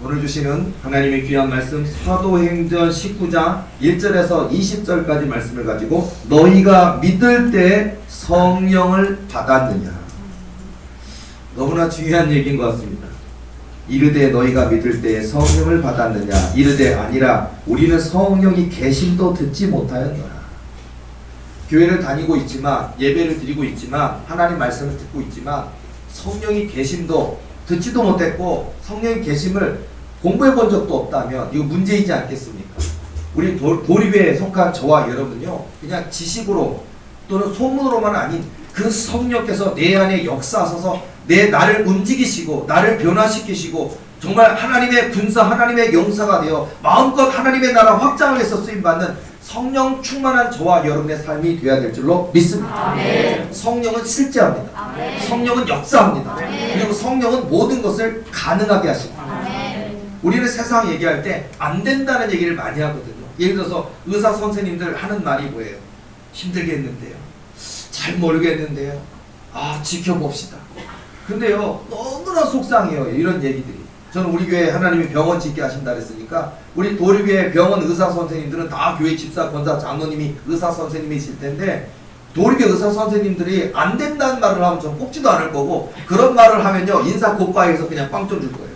오늘 주시는 하나님의 귀한 말씀 사도행전 19장 1절에서 20절까지 말씀을 가지고 너희가 믿을 때 성령을 받았느냐. 너무나 중요한 얘기인 것 같습니다. 이르되 너희가 믿을 때 성령을 받았느냐. 이르되 아니라 우리는 성령이 계심도 듣지 못하였노라. 교회를 다니고 있지만 예배를 드리고 있지만 하나님 말씀을 듣고 있지만 성령이 계심도 듣지도 못했고 성령의 계심을 공부해 본 적도 없다면 이거 문제이지 않겠습니까? 우리 도립에 속한 저와 여러분요, 그냥 지식으로 또는 소문으로만 아닌 그 성령께서 내 안에 역사하셔서 나를 움직이시고 나를 변화시키시고 정말 하나님의 군사, 하나님의 용사가 되어 마음껏 하나님의 나라 확장을 해서 쓰임받는 성령 충만한 저와 여러분의 삶이 되어야 될 줄로 믿습니다. 아멘. 성령은 실제합니다. 아멘. 성령은 역사합니다. 아멘. 그리고 성령은 모든 것을 가능하게 하십니다. 아멘. 우리는 세상 얘기할 때 안 된다는 얘기를 많이 하거든요. 예를 들어서 의사 선생님들 하는 말이 뭐예요? 힘들겠는데요. 잘 모르겠는데요. 지켜봅시다. 근데요, 너무나 속상해요. 이런 얘기들이. 저는 우리 교회에 하나님이 병원 짓게 하신다 그랬으니까 우리 도립교회 병원 의사 선생님들은 다 교회 집사, 권사, 장로님이 의사 선생님이실 텐데 도립교회 의사 선생님들이 안 된다는 말을 하면 전 뽑지도 않을 거고 그런 말을 하면요 인사 고과에서 그냥 빵 좀 줄 거예요.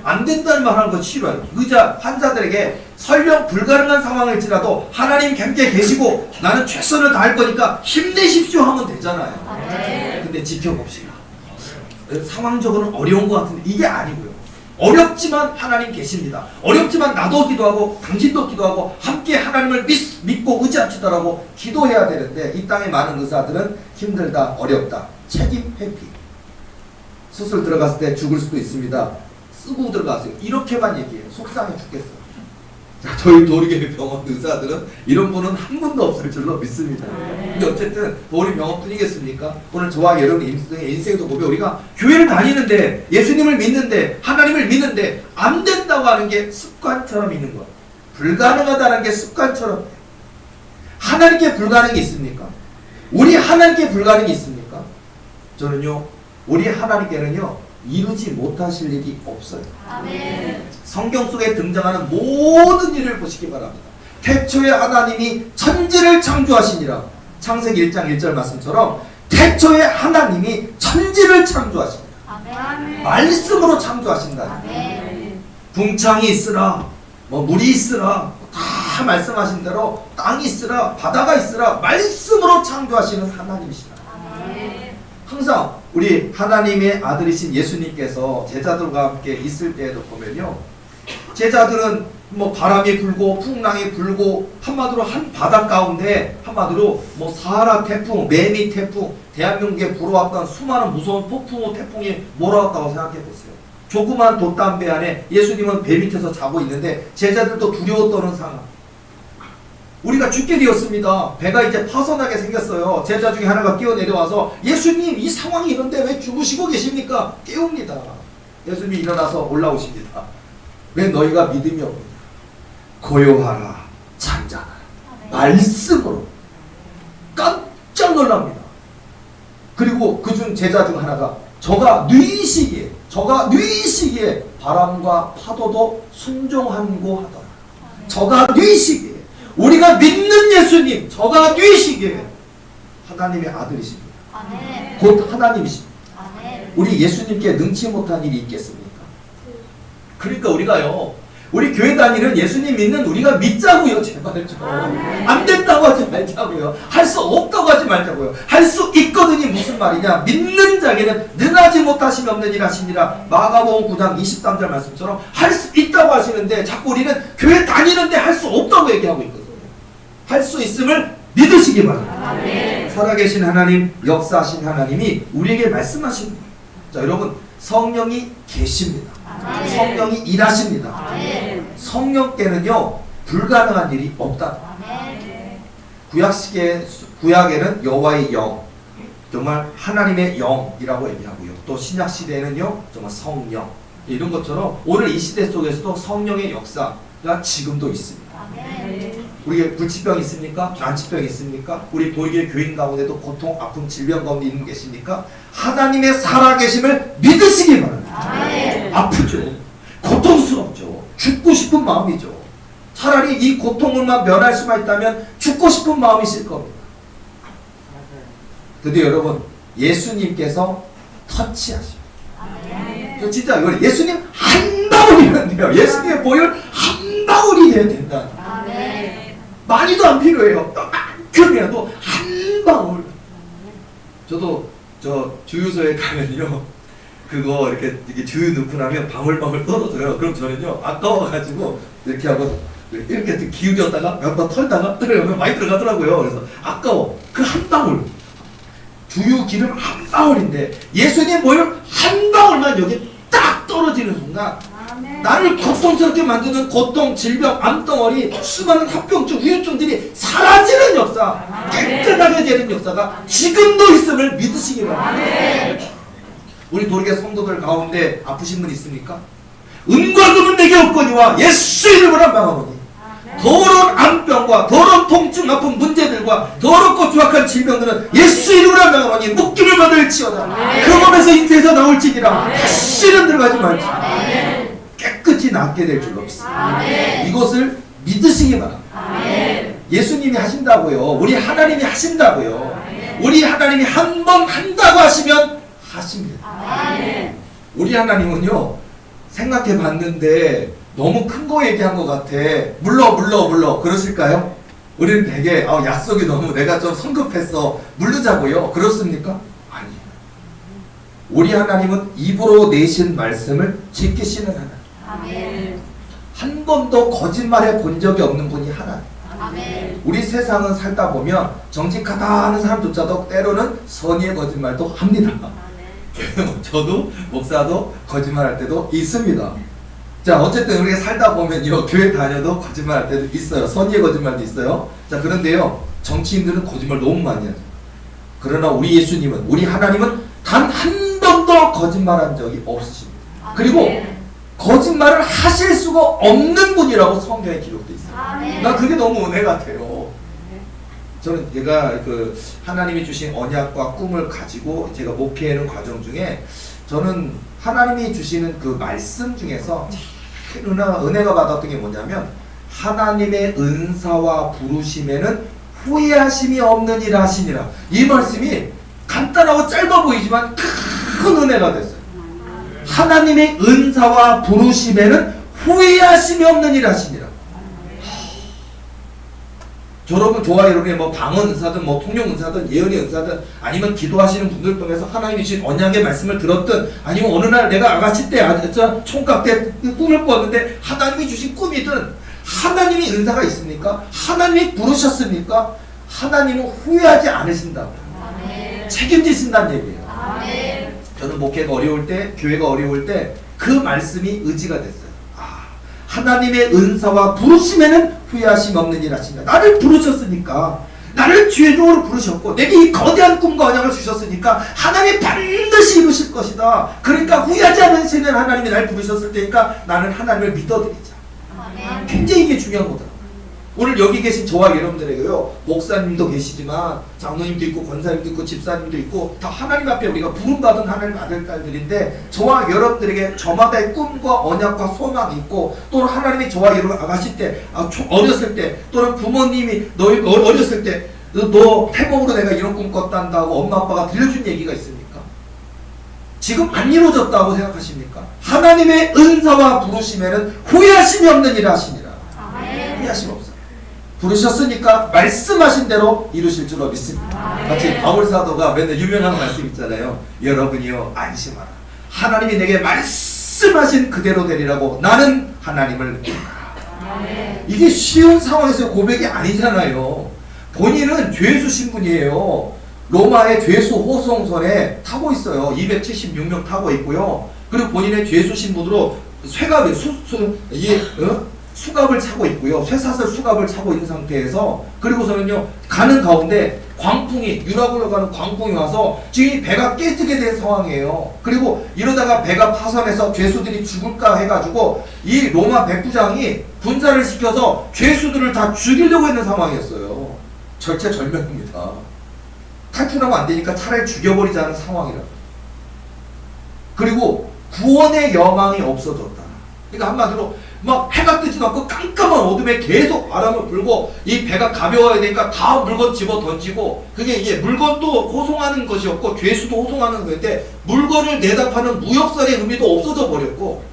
안 된다는 말 하는 거 싫어요. 의자 환자들에게 설령 불가능한 상황일지라도 하나님 함께 계시고 나는 최선을 다할 거니까 힘내십시오 하면 되잖아요. 네. 근데 지켜봅시다. 상황적으로는 어려운 것 같은데 이게 아니고요. 어렵지만 하나님 계십니다. 어렵지만 나도 기도하고 당신도 기도하고 함께 하나님을 믿고 의지합시다라고 기도해야 되는데 이 땅의 많은 의사들은 힘들다, 어렵다, 책임 회피. 수술 들어갔을 때 죽을 수도 있습니다. 쓰고 들어가세요. 이렇게만 얘기해요. 속상해 죽겠어요. 자, 저희 도립교회 병원 의사들은 이런 분은 한 분도 없을 줄로 믿습니다. 근데 어쨌든 도립 병원 뿐이겠습니까? 오늘 저와 여러분의 인생에도 보면 우리가 교회를 다니는데 예수님을 믿는데 하나님을 믿는데 안 된다고 하는 게 습관처럼 있는 거예요. 불가능하다는 게 습관처럼. 하나님께 불가능이 있습니까? 우리 하나님께 불가능이 있습니까? 저는요, 우리 하나님께는요 이루지 못하실 일이 없어요. 아멘. 성경 속에 등장하는 모든 일을 보시기 바랍니다. 태초에 하나님이 천지를 창조하시니라. 창세기 1장 1절 말씀처럼 태초에 하나님이 천지를 창조하시니라. 아멘. 말씀으로 창조하신다. 아멘. 궁창이 있으라, 물이 있으라, 다 말씀하신 대로 땅이 있으라, 바다가 있으라, 말씀으로 창조하시는 하나님이시다. 아멘. 항상 우리 하나님의 아들이신 예수님께서 제자들과 함께 있을 때에도 보면요, 제자들은 바람이 불고 풍랑이 불고 한마디로 한 바다 가운데 한마디로 사하라 태풍, 매미 태풍, 대한민국에 불어왔던 수많은 무서운 폭풍우 태풍이 몰아왔다고 생각해 보세요. 조그만 돛담배 안에 예수님은 배 밑에서 자고 있는데 제자들도 두려워 떠는 상황. 우리가 죽게 되었습니다. 배가 이제 파손하게 생겼어요. 제자 중에 하나가 뛰어내려와서 예수님 이 상황이 이런데 왜 죽으시고 계십니까? 깨웁니다. 예수님이 일어나서 올라오십니다. 왜 너희가 믿음이 없느냐? 고요하라, 잠자라. 말씀으로 깜짝 놀랍니다. 그리고 그중 제자 중 하나가 저가 뉘시기에 바람과 파도도 순종하고 하더라. 저가 뉘시기에 우리가 믿는 예수님, 저가 뉘시기에 하나님의 아들이십니다. 아멘. 곧 하나님이십니다. 아멘. 우리 예수님께 능치 못한 일이 있겠습니까? 그러니까 우리 교회 다니는 예수님 믿는 우리가 믿자고요. 제발 좀. 안 된다고 하지 말자고요. 할 수 없다고 하지 말자고요. 할 수 있거든이 무슨 말이냐? 믿는 자에게는 능하지 못하심이 없는 일 하시니라. 마가복음 9장 23절 말씀처럼 할 수 있다고 하시는데 자꾸 우리는 교회 다니는데 할 수 없다고 얘기하고 있거든요. 할 수 있음을 믿으시기 바랍니다. 아멘. 살아계신 하나님, 역사하신 하나님이 우리에게 말씀하십니다. 자, 여러분, 성령이 계십니다. 아멘. 성령이 일하십니다. 아멘. 성령께는요 불가능한 일이 없다. 아멘. 구약에는 여호와의 영, 정말 하나님의 영이라고 얘기하고요. 또 신약 시대에는요 정말 성령, 이런 것처럼 오늘 이 시대 속에서도 성령의 역사가 지금도 있습니다. 아멘. 우리에게 불치병 있습니까? 난치병 있습니까? 우리 도리교회 교인 가운데도 고통, 아픔, 질병 가운데 있는 계십니까? 하나님의 살아계심을 믿으시기 바랍니다. 아멘. 아프죠. 고통스럽죠. 싶은 마음이죠. 차라리 이 고통을만 면할 수만 있다면 죽고 싶은 마음이실 겁니다. 근데 여러분, 예수님께서 터치하시고, 진짜 이거 예수님 한 방울이면 돼요. 예수님의 보혈 한 방울이 돼야 된다. 많이도 안 필요해요. 그럼이라도 한 방울. 저도 저 주유소에 가면요, 그거 이렇게 주유 넣고 나면 방울방울 떨어져요. 그럼 저는요, 아까워가지고 이렇게 하고 이렇게 기울였다가 몇 번 털다가 들어가면 많이 들어가더라고요. 그래서 아까워. 그 한 방울. 주유 기름 한 방울인데 예수님 보혈 한 방울만 여기 딱 떨어지는 순간 나를 고통스럽게 만드는 고통, 질병, 암덩어리, 수많은 합병증, 후유증들이 사라지는 역사, 깨끗하게 되는 역사가 지금도 있음을 믿으시기 바랍니다. 우리 도리개 성도들 가운데 아프신 분 있습니까? 은과 금은 내게 없거니와 예수 이름으로 명하노니 더러운 암병과 더러운 통증, 아픈 문제들과 더럽고 추악한 질병들은 예수 이름으로 명하노니 묶임을 받을지어다. 그 몸에서 인생에서 나올지니라. 다시는 들어가지 말지. 깨끗이 낫게 될 줄 없습니다. 이것을 믿으시기 바랍니다. 예수님이 하신다고요. 우리 하나님이 하신다고요. 우리 하나님이 한 번 한다고 하시면 하십니다. 우리 하나님은요, 생각해 봤는데 너무 큰 거 얘기한 것 같아. 물러 그러실까요? 우리는 되게 약속이 너무 내가 좀 성급했어. 물르자고요. 그렇습니까? 아니에요. 우리 하나님은 입으로 내신 말씀을 지키시는 하나님. 한 번도 거짓말해 본 적이 없는 분이 하나님. 우리 세상은 살다 보면 정직하다 하는 사람조차도 때로는 선의의 거짓말도 합니다. 저도 목사도 거짓말할 때도 있습니다. 자, 어쨌든 우리가 살다 보면요, 교회 다녀도 거짓말할 때도 있어요. 선의의 거짓말도 있어요. 자, 그런데요, 정치인들은 거짓말 너무 많이 하죠. 그러나 우리 예수님은, 우리 하나님은 단 한 번도 거짓말한 적이 없으십니다. 그리고 거짓말을 하실 수가 없는 분이라고 성경에 기록되어 있어요. 나 그게 너무 은혜 같아요. 저는 제가 그 하나님이 주신 언약과 꿈을 가지고 제가 목회하는 과정 중에 저는 하나님이 주시는 그 말씀 중에서 큰 은혜가 받았던 게 뭐냐면, 하나님의 은사와 부르심에는 후회하심이 없는 일 하시니라. 이 말씀이 간단하고 짧아 보이지만 큰 은혜가 됐어요. 하나님의 은사와 부르심에는 후회하심이 없는 일 하시니라. 여러분, 저와 여러분의 뭐 방언 은사든 뭐 통역 은사든 예언의 은사든 아니면 기도하시는 분들 통해서 하나님이 주신 언약의 말씀을 들었든 아니면 어느 날 내가 아가씨 때 총각 때 꿈을 꿨는데 하나님이 주신 꿈이든, 하나님이 은사가 있습니까? 하나님이 부르셨습니까? 하나님은 후회하지 않으신다고. 책임지신다는 얘기예요. 저는 목회가 어려울 때, 교회가 어려울 때 그 말씀이 의지가 됐어요. 하나님의 은사와 부르심에는 후회하심 없는 일 하신다. 나를 부르셨으니까, 나를 죄종으로 부르셨고 내게 이 거대한 꿈과 언약을 주셨으니까 하나님이 반드시 이루실 것이다. 그러니까 후회하지 않으시는 하나님이 날 부르셨을 테니까 나는 하나님을 믿어드리자. 굉장히 이게 중요한 거더라고요. 오늘 여기 계신 저와 여러분들에게요, 목사님도 계시지만 장로님도 있고 권사님도 있고 집사님도 있고 다 하나님 앞에 우리가 부름받은 하나님 아들 딸들인데, 저와 여러분들에게 저마다의 꿈과 언약과 소망이 있고, 또는 하나님이 저와 여러분 아가씨 때, 어렸을 때, 또는 부모님이 너희 어렸을 때 너 태몽으로 내가 이런 꿈 꿨단다고 엄마 아빠가 들려준 얘기가 있습니까? 지금 안 이루어졌다고 생각하십니까? 하나님의 은사와 부르심에는 후회하심이 없는 일을 하시니라. 후회하심 없어요. 부르셨으니까 말씀하신 대로 이루실 줄로 믿습니다. 마치 바울 사도가 맨날 유명한 말씀 있잖아요. 여러분이요, 안심하라. 하나님이 내게 말씀하신 그대로 되리라고 나는 하나님을 믿노라. 이게 쉬운 상황에서 고백이 아니잖아요. 본인은 죄수 신분이에요. 로마의 죄수 호송선에 타고 있어요. 276명 타고 있고요. 그리고 본인의 죄수 신분으로 쇠갑을 수갑을 차고 있고요. 쇠사슬 수갑을 차고 있는 상태에서, 그리고서는요, 가는 가운데 광풍이, 유라굴로 가는 광풍이 와서 지금 배가 깨지게 된 상황이에요. 그리고 이러다가 배가 파선해서 죄수들이 죽을까 해가지고 이 로마 백부장이 군사를 시켜서 죄수들을 다 죽이려고 했는 상황이었어요. 절체절명입니다. 탈출하면 안 되니까 차라리 죽여버리자는 상황이라. 그리고 구원의 여망이 없어졌다. 그러니까 한마디로 막 해가 뜨지도 않고 깜깜한 어둠에 계속 바람을 불고 이 배가 가벼워야 되니까 다 물건 집어 던지고, 그게 이제 물건도 호송하는 것이었고 죄수도 호송하는 건데 물건을 내다 파는 무역살의 의미도 없어져 버렸고,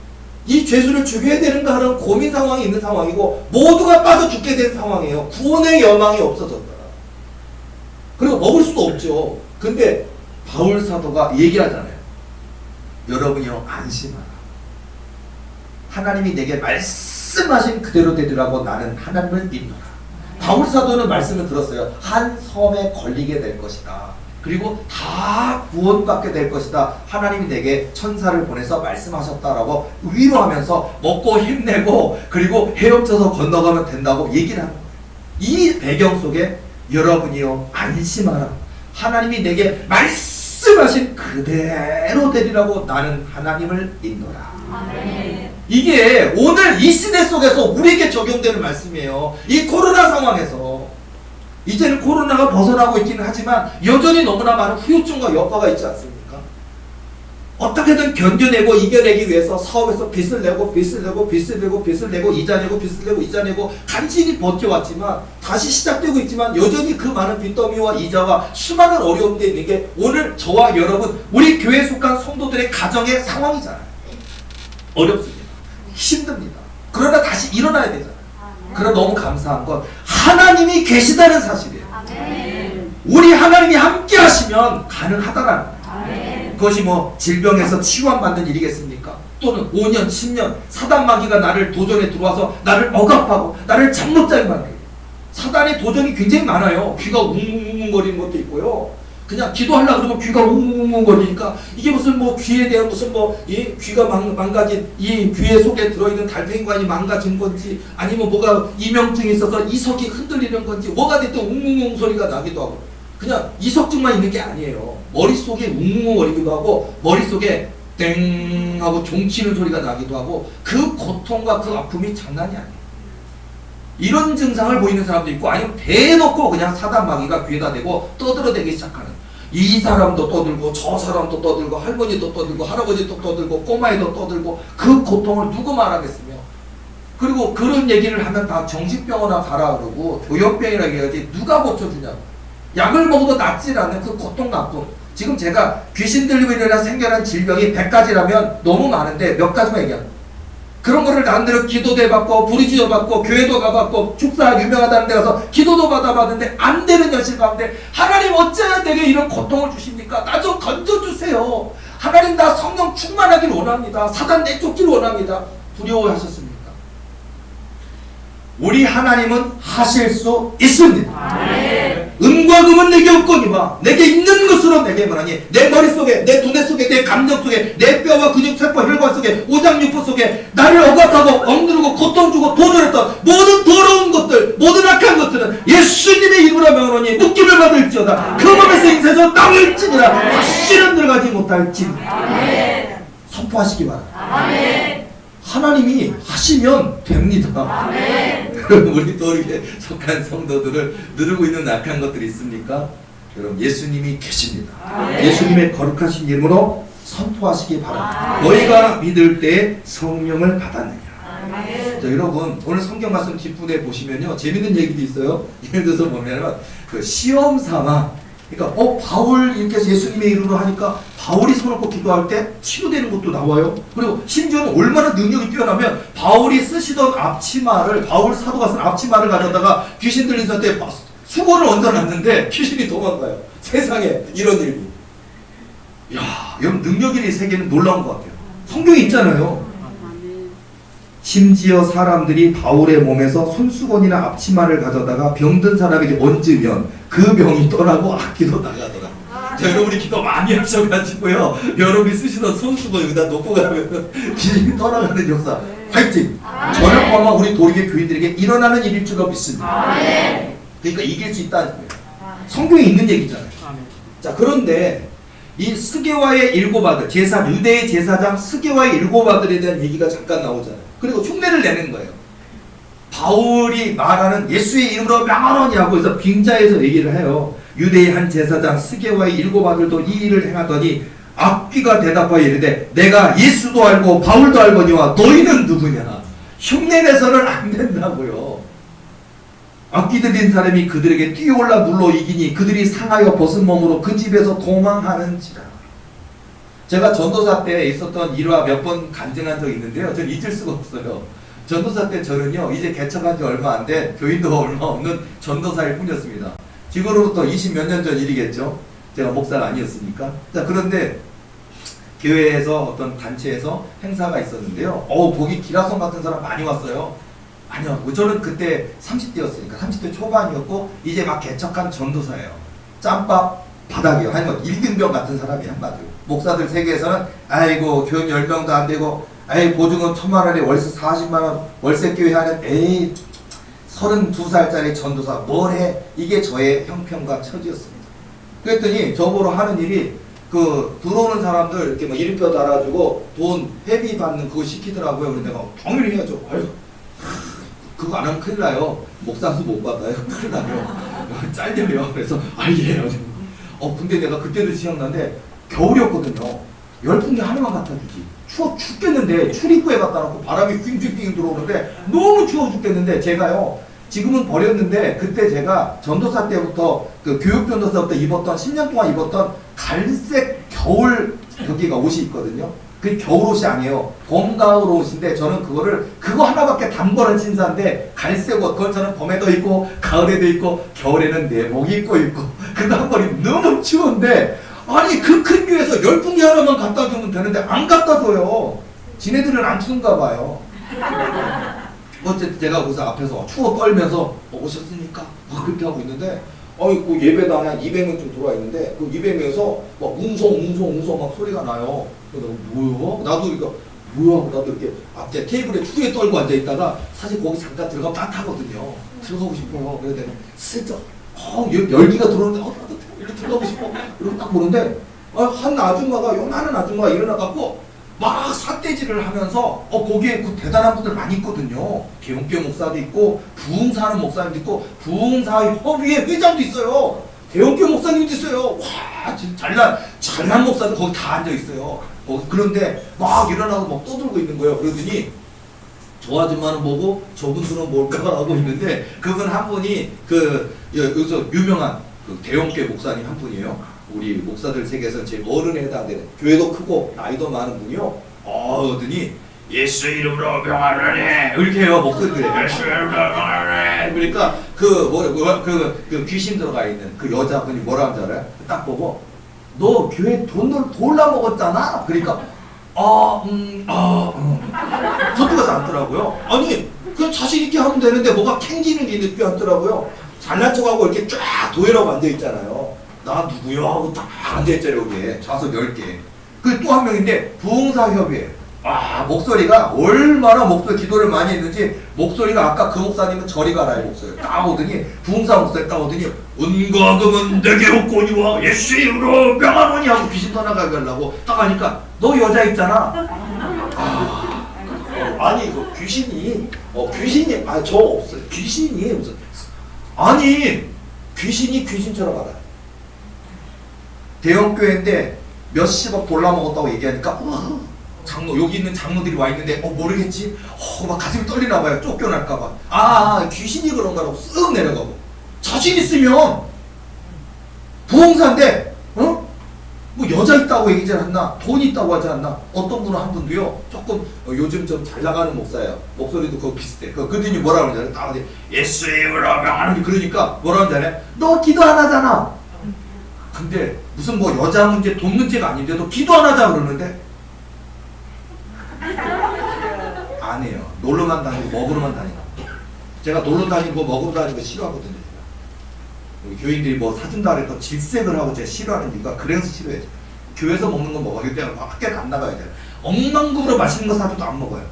이 죄수를 죽여야 되는가 하는 고민 상황이 있는 상황이고 모두가 빠져 죽게 된 상황이에요. 구원의 여망이 없어졌다. 그리고 먹을 수도 없죠. 근데 바울 사도가 얘기를 하잖아요. 여러분이요, 안심하라. 하나님이 내게 말씀하신 그대로 되더라고 나는 하나님을 믿노라. 바울 사도는 말씀을 들었어요. 한 섬에 걸리게 될 것이다. 그리고 다 구원받게 될 것이다. 하나님이 내게 천사를 보내서 말씀하셨다라고 위로하면서 먹고 힘내고 그리고 헤엄쳐서 건너가면 된다고 얘기를 하는 거예요. 이 배경 속에 여러분이요, 안심하라. 하나님이 내게 말씀하신 그대로 되리라고 나는 하나님을 믿노라. 아멘. 이게 오늘 이 시대 속에서 우리에게 적용되는 말씀이에요. 이 코로나 상황에서 이제는 코로나가 벗어나고 있기는 하지만 여전히 너무나 많은 후유증과 여파가 있지 않습니까? 어떻게든 견뎌내고 이겨내기 위해서 사업에서 빚을 내고 빚을 내고 빚을 내고 빚을 내고 이자 내고 빚을 내고 이자 내고 간신히 버텨왔지만 다시 시작되고 있지만 여전히 그 많은 빚더미와 이자와 수많은 어려움들이 있는 게 오늘 저와 여러분, 우리 교회에 속한 성도들의 가정의 상황이잖아요. 어렵습니다. 힘듭니다. 그러나 다시 일어나야 되잖아요. 그러나 너무 감사한 건 하나님이 계시다는 사실이에요. 우리 하나님이 함께 하시면 가능하다라는 거예요. 그것이 뭐 질병에서 치유받는 일이겠습니까? 또는 5년, 10년 사단 마귀가 나를 도전에 들어와서 나를 억압하고 나를 잠 못 자게 만들고, 사단의 도전이 굉장히 많아요. 귀가 웅웅거리는 것도 있고요. 그냥 기도하려고 그러면 귀가 웅웅거리니까 이게 무슨 뭐 귀에 대한 무슨 뭐 이 귀가 망가진 이 귀에 속에 들어있는 달팽이관이 망가진 건지 아니면 뭐가 이명증이 있어서 이석이 흔들리는 건지 뭐가 됐든 웅웅 소리가 나기도 하고, 그냥 이석증만 있는 게 아니에요. 머릿속에 웅웅거리기도 하고 머릿속에 땡 하고 종치는 소리가 나기도 하고, 그 고통과 그 아픔이 장난이 아니에요. 이런 증상을 보이는 사람도 있고, 아니면 대놓고 그냥 사단 마귀가 귀에다 대고 떠들어대기 시작하는, 이 사람도 떠들고 저 사람도 떠들고 할머니도 떠들고 할아버지도 떠들고 꼬마애도 떠들고, 그 고통을 누구 말하겠으며. 그리고 그런 얘기를 하면 다 정신병원에 가라 그러고 조현병이라고 해야지 누가 고쳐주냐고. 약을 먹어도 낫지 않는 그 고통 아픔. 지금 제가 귀신 들리고 일어나 생겨난 질병이 100가지라면 너무 많은데 몇 가지만 얘기합니다. 그런 거를 나름대로 기도도 해봤고 부르짖어 받고 교회도 가봤고 축사 유명하다는 데 가서 기도도 받아봤는데 안 되는 현실 가운데 하나님 어찌하여 내게 이런 고통을 주십니까? 나 좀 건져주세요. 하나님 나 성령 충만하길 원합니다. 사단 내쫓기를 원합니다. 두려워하셨습니까? 우리 하나님은 하실 수 있습니다. 은과 금은 내게 없거니와 내게 있는 것으로 내게 말하니, 내 머릿속에 내 두뇌 속에 내 감정 속에 내 뼈와 근육 세포 혈관 속에 오장육부 속에 나를 억압하고 억누르고 고통 주고 도전했던 모든 더러운 것들, 모든 악한 것들은 예수님의 이름으로 명하노니 묶임을 받을지어다. 그 몸에서 인세서 나올지니라. 다시는 들어가지 못할지. 선포하시기 바랍니다. 하나님이 하시면 됩니다. 우리 또 이렇게 속한 성도들을 누르고 있는 악한 것들이 있습니까? 여러분, 예수님이 계십니다. 예수님의 거룩하신 이름으로 선포하시기 바랍니다. 너희가 믿을 때 성령을 받았느냐. 자, 여러분, 오늘 성경 말씀 뒷부분에 보시면요, 재밌는 얘기도 있어요. 예를 들어서 보면 그 시험 삼아, 그러니까 바울 이렇게 예수님의 이름으로 하니까 바울이 손을 꼭 기도할 때 치료되는 것도 나와요. 그리고 심지어는 얼마나 능력이 뛰어나면 바울이 쓰시던 앞치마를, 바울 사도가 쓴 앞치마를 가져다가 귀신 들린 사람한테 수건을 얹어놨는데 귀신이 도망가요. 세상에 이런 일이. 이야, 여러분, 능력의 세계는 놀라운 것 같아요. 성경에 있잖아요. 심지어 사람들이 바울의 몸에서 손수건이나 앞치마를 가져다가 병든 사람에게 얹으면 그 병이 떠나고 악기도 나가더라. 자, 여러분이 기도 많이 하셔가지고요, 여러분이 쓰시던 손수건 여기다 놓고 가면 귀신이 떠나가는 역사 화이팅! 저녁 밤에 우리 도리교 교인들에게 일어나는 일일 줄로 믿습니다. 그러니까 이길 수 있다는 거예요. 성경에 있는 얘기잖아요. 자, 그런데 이 스게와의 일곱 아들, 유대의 제사장 스게와의 일곱 아들에 대한 얘기가 잠깐 나오잖아요. 그리고 흉내를 내는 거예요. 바울이 말하는 예수의 이름으로 명하노니하고 해서 빙자에서 얘기를 해요. 유대의 한 제사장 스게와의 일곱 아들도 이 일을 행하더니 악귀가 대답하여 이르되 내가 예수도 알고 바울도 알거니와 너희는 누구냐. 흉내내서는 안 된다고요. 악귀 들린 사람이 그들에게 뛰어올라 눌러 이기니 그들이 상하여 벗은 몸으로 그 집에서 도망하는지라. 제가 전도사 때 있었던 일화 몇 번 간증한 적이 있는데요. 전 잊을 수가 없어요. 전도사 때 저는요, 이제 개척한 지 얼마 안 된 교인도 얼마 없는 전도사일 뿐이었습니다. 지금으로부터 20 몇 년 전 일이겠죠. 제가 목사가 아니었으니까. 자, 그런데 교회에서 어떤 단체에서 행사가 있었는데요. 거기 기라성 같은 사람 많이 왔어요. 아니요, 저는 그때 30대였으니까 30대 초반이었고 이제 막 개척한 전도사예요. 짬밥 바닥이요. 아니면 1등병 같은 사람이 한마디로. 목사들 세계에서는 아이고 교인 10명도 안 되고 에이 보증금 1000만원에 월세 40만원 월세 교회 하는 에이 32살짜리 전도사 뭘해. 이게 저의 형편과 처지였습니다. 그랬더니 저보러 하는 일이 그 들어오는 사람들 이렇게 뭐 이름표 달아주고 돈 회비 받는 그거 시키더라고요. 그래서 내가 당연히 해야죠. 아유, 그거 안 하면 큰일 나요. 목사도 못 받아요. 큰일 나요. 잘려요. 그래서 예. 근데 내가 그때도 기억나는데 겨울이었거든요. 열풍기 하나만 갖다 주지. 추워 죽겠는데 출입구에 갖다 놓고 바람이 휘잉휘잉 들어오는데 너무 추워 죽겠는데 제가요. 지금은 버렸는데 그때 제가 전도사 때부터 그 교육 전도사부터 입었던 10년 동안 입었던 갈색 겨울 여기가 옷이 있거든요. 그 겨울 옷이 아니에요. 봄 가을 옷인데 저는 그거 하나밖에 단벌은 신사인데 갈색 옷 그걸 저는 봄에도 입고 가을에도 입고 겨울에는 내복 입고 그거 한 벌이 너무 추운데 아니 그 큰 교회에서 열풍기 하나만 갖다 주면 되는데 안 갖다 줘요. 지네들은 안 추운가 봐요. 어쨌든 제가 거기서 앞에서 추워 떨면서 오셨으니까 그렇게 하고 있는데 그 예배당에 한 200명쯤 들어와 있는데 그 200명에서 막 웅성 막 소리가 나요. 그래서 뭐요? 나도 이거 뭐야? 나도 이렇게 앞에 테이블에 추위에 떨고 앉아 있다가 사실 거기 잠깐 들어가면 따뜻하거든요. 들어가고 싶어요. 그래야 되는 슬쩍 열기가 들어오는데 나도 이렇게 들어가고 싶어. 이러고 딱 보는데 한 아줌마가 요만한 아줌마가 일어나갖고 막 삿대질을 하면서 거기에 그 대단한 분들 많이 있거든요. 대형교 목사도 있고 부흥사하는 목사님도 있고 부흥사 협의회 회장도 있어요. 대형교 목사님도 있어요. 와 잘난 목사들 거기 다 앉아 있어요. 그런데 막 일어나서 막 떠들고 있는 거예요. 그러더니 저 아줌마는 뭐고 저분들은 뭘까 하고 있는데 그분 한 분이 여기서 유명한 그 대형교 목사님 한 분이에요. 우리 목사들 세계에서 제일 어른에 해당되는 교회도 크고 나이도 많은 분이요. 그러더니 예수 이름으로 명하노니 이렇게 해요. 목소리들이 예수 이름으로 명하노니. 그러니까 그 귀신 들어가 있는 그 여자분이 뭐라 하는 줄 알아요? 딱 보고 너 교회 돈을 돌라 먹었잖아. 그러니까 소리가 않더라고요. 아니 그냥 자신 있게 하면 되는데 뭐가 캥기는 게 느껴 않더라고요. 잘난 척하고 이렇게 쫙 도회라고 앉아 있잖아요. 나 누구야? 하고 딱 앉아있잖아요. 여기에 좌석 10개. 그 또 한 명인데 부흥사협의회. 목소리가 얼마나 기도를 많이 했는지 목소리가 아까 그 목사님은 저리 가라의 목소리 딱 오더니 부흥사 목소리 딱 오더니 은과 금은 내게 없거니와 예수 이름으로 명하노니 하고 귀신 떠나가게 하려고 딱 하니까 너 여자 있잖아. 아니 그 귀신이 저 없어요. 귀신이 무슨 귀신이 귀신처럼 알아요. 대형교회인데 몇십억 돌라 먹었다고 얘기하니까 여기 있는 장로들이 와 있는데 모르겠지? 막 가슴이 떨리나 봐요. 쫓겨날까 봐. 귀신이 그런 거라고 쓱 내려가고. 자신 있으면 부흥사인데 뭐 여자 있다고 얘기하지 않았나? 돈 있다고 하지 않나? 어떤 분은 한 분도요. 조금 요즘 좀 잘 나가는 목사예요. 목소리도 그거 비슷해. 그들이 뭐라 그러잖아요. 딱 예수 이름으로 명하노니. 그러니까 뭐라 그러잖아요. 너 기도 안 하잖아. 근데 무슨 뭐 여자 문제 돈 문제가 아닌데 너 기도 안 하자 그러는데 안 해요. 놀러만 다니고 먹으러만 다니고. 제가 놀러 다니고 먹으러 다니고 싫어하거든요. 우리 교인들이 뭐 사준다 그래서 질색을 하고 제가 싫어하는 이유가 그래서 싫어해요. 교회에서 먹는 거 먹어요. 그때 밖에는 안 나가야 돼요. 엉망금으로 맛있는 거 사줘도 안 먹어요.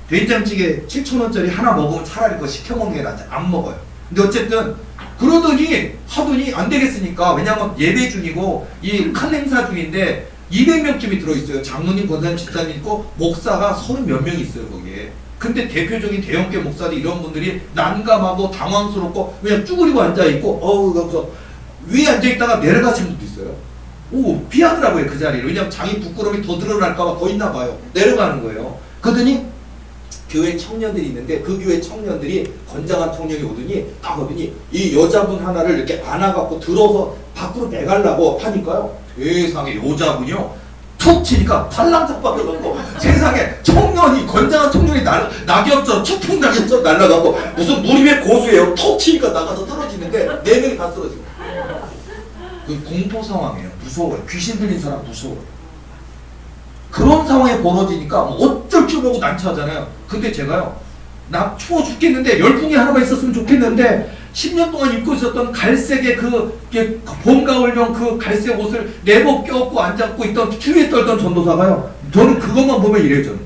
된장찌개 7,000원짜리 하나 먹으면 차라리 그거 시켜 먹는 게 낫지. 안 먹어요. 근데 어쨌든 그러더니 하더니 안 되겠으니까 왜냐면 예배 중이고 이 큰 행사 중인데 200명쯤이 들어있어요. 장로님, 권사님, 집사님 있고 목사가 30몇 명이 있어요 거기에. 근데 대표적인 대형교 목사들 이런 분들이 난감하고 당황스럽고 그냥 쭈그리고 앉아있고 그래서 위에 앉아있다가 내려가신 분도 있어요. 피하더라고요 그 자리를. 왜냐면 자기 부끄러움이 더 드러날까봐 더 있나 봐요. 내려가는 거예요. 그러더니 교회 청년들이 있는데 그 교회 청년들이 건장한 청년이 오더니 딱 오더니 이 여자분 하나를 이렇게 안아갖고 들어서 밖으로 내가려고 하니까요. 세상에 여자분이요 툭 치니까 팔랑짝 빠져갖고 세상에 청년이 건장한 청년이 낙엽처럼 추풍 낙엽처럼 날라가고 무슨 무림의 고수예요. 툭 치니까 나가서 떨어지는데 4명이 다 쓰러지고. 그 공포 상황이에요. 무서워요. 귀신 들린 사람 무서워요. 그런 상황이 벌어지니까 어쩔 줄 모르고 난처하잖아요. 근데 제가요 나 추워 죽겠는데 열풍이 하나만 있었으면 좋겠는데 10년 동안 입고 있었던 갈색의 봄 가을용 그 갈색 옷을 내복 껴안고 앉았고 있던 추위에 떨던 전도사가요. 저는 그것만 보면 이래요. 저는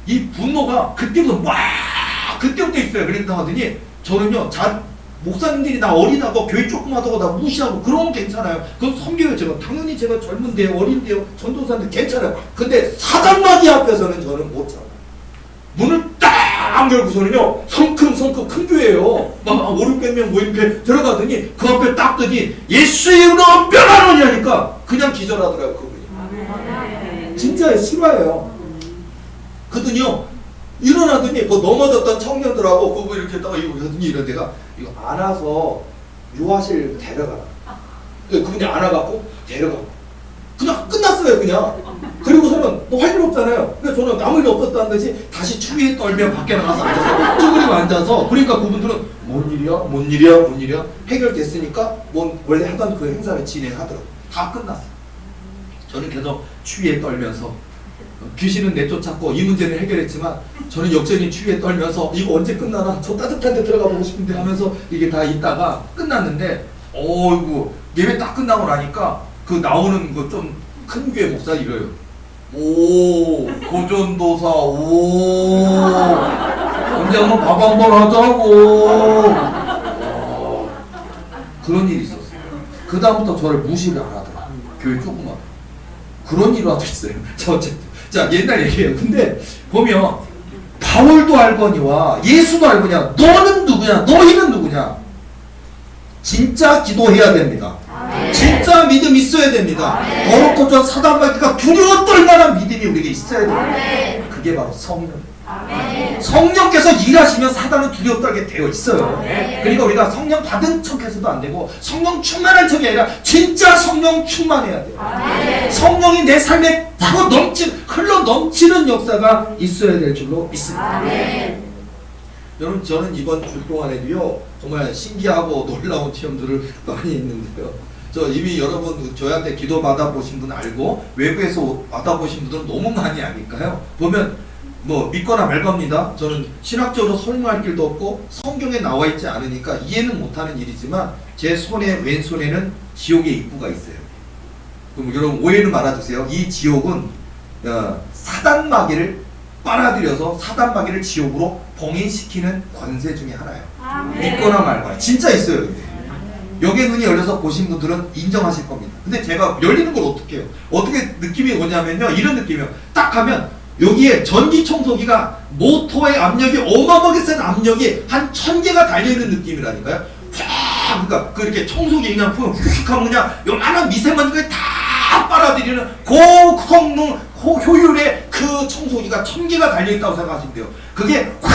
이 분노가 그때부터 있어요. 그랬다 하더니 저는요 목사님들이 나 어리다고 교회 조그마하다고 나 무시하고 그런 건 괜찮아요. 그건 섬겨요. 제가 당연히 제가 젊은데요 어린데요 전도사인데 괜찮아요. 근데 사단마귀 앞에서는 저는 못 참아요. 문을 딱 열고서는요 성큼 큰 교회예요. 막 500~600명 모임에 들어가더니 그 앞에 딱 더니 예수의 이름으로 뼈나노니 하니까 그냥 기절하더라고요. 그분이 진짜 실화예요. 그더니요 일어나더니 뭐 넘어졌던 청년들하고 그거 이렇게 딱 이러더니 이런 데가 이거 안아서 유아실 데려가라. 그분이 안아갖고 데려가고 그냥 끝났어요. 그냥 그리고서는 뭐 할 일 없잖아요. 근데 저는 아무 일 없었다는 듯이 다시 추위에 떨며 밖에 나가서 앉아서 쭈그리고 앉아서 그러니까 그분들은 뭔 일이야 해결됐으니까 원래 하던 그 행사를 진행하더라고요. 다 끝났어요. 저는 계속 추위에 떨면서 귀신은 내쫓았고 이 문제는 해결했지만 저는 여전히 추위에 떨면서 이거 언제 끝나나 저 따뜻한 데 들어가 보고 싶은데 하면서 이게 다 있다가 끝났는데 어이구 예배 딱 끝나고 나니까 그 나오는 거 좀 큰 교회 목사 이래요. 오 고전도사 언제 한번 밥 한번 하자고. 그런 일이 있었어요. 그 다음부터 저를 무시를 안 하더라. 교회 조그만 그런 일화도 있어요. 자 옛날 얘기예요. 근데 보면 바울도 알거니와 예수도 알거냐 너는 누구냐 너희는 누구냐. 진짜 기도해야 됩니다. 아멘. 진짜 믿음 있어야 됩니다. 더럽고 저 사단마귀가 두려워 떨 만한 믿음이 우리에게 있어야 됩니다. 아멘. 그게 바로 성령. 아멘. 성령께서 일하시면 사단은 두려워 떨게 되어 있어요. 아멘. 그러니까 우리가 성령 받은 척해서도 안 되고 성령 충만한 척이 아니라 진짜 성령 충만해야 돼요. 아멘. 성령이 내 삶에 타고 흘러 넘치는 역사가 있어야 될 줄로 믿습니다. 아멘. 여러분 저는 이번 주 동안에도요 정말 신기하고 놀라운 체험들을 많이 했는데요. 저 이미 여러분 저한테 기도 받아보신 분 알고 외부에서 받아보신 분들은 너무 많이 아니까요. 보면 뭐 믿거나 말겁니다. 저는 신학적으로 설명할 길도 없고 성경에 나와 있지 않으니까 이해는 못하는 일이지만 제 왼손에는 지옥의 입구가 있어요. 그럼 여러분 오해는 말아주세요. 이 지옥은 사단마귀를 빨아들여서 사단마귀를 지옥으로 봉인시키는 권세 중에 하나예요. 믿거나 말거나 진짜 있어요. 여기에 눈이 열려서 보신 분들은 인정하실 겁니다. 근데 제가 열리는 걸 어떻게 해요? 어떻게 느낌이 오냐면요 이런 느낌이에요. 딱 하면 여기에 전기 청소기가 모터의 압력이 어마어마하게 센 압력이 한 1000개가 달려있는 느낌이라니까요. 그러니까 그렇게 청소기 그냥 훅 하면 그냥 요만한 미세먼지가 다 빨아들이는 고성능 효율의 그 청소기가 1000개가 달려있다고 생각하시면 돼요. 그게 확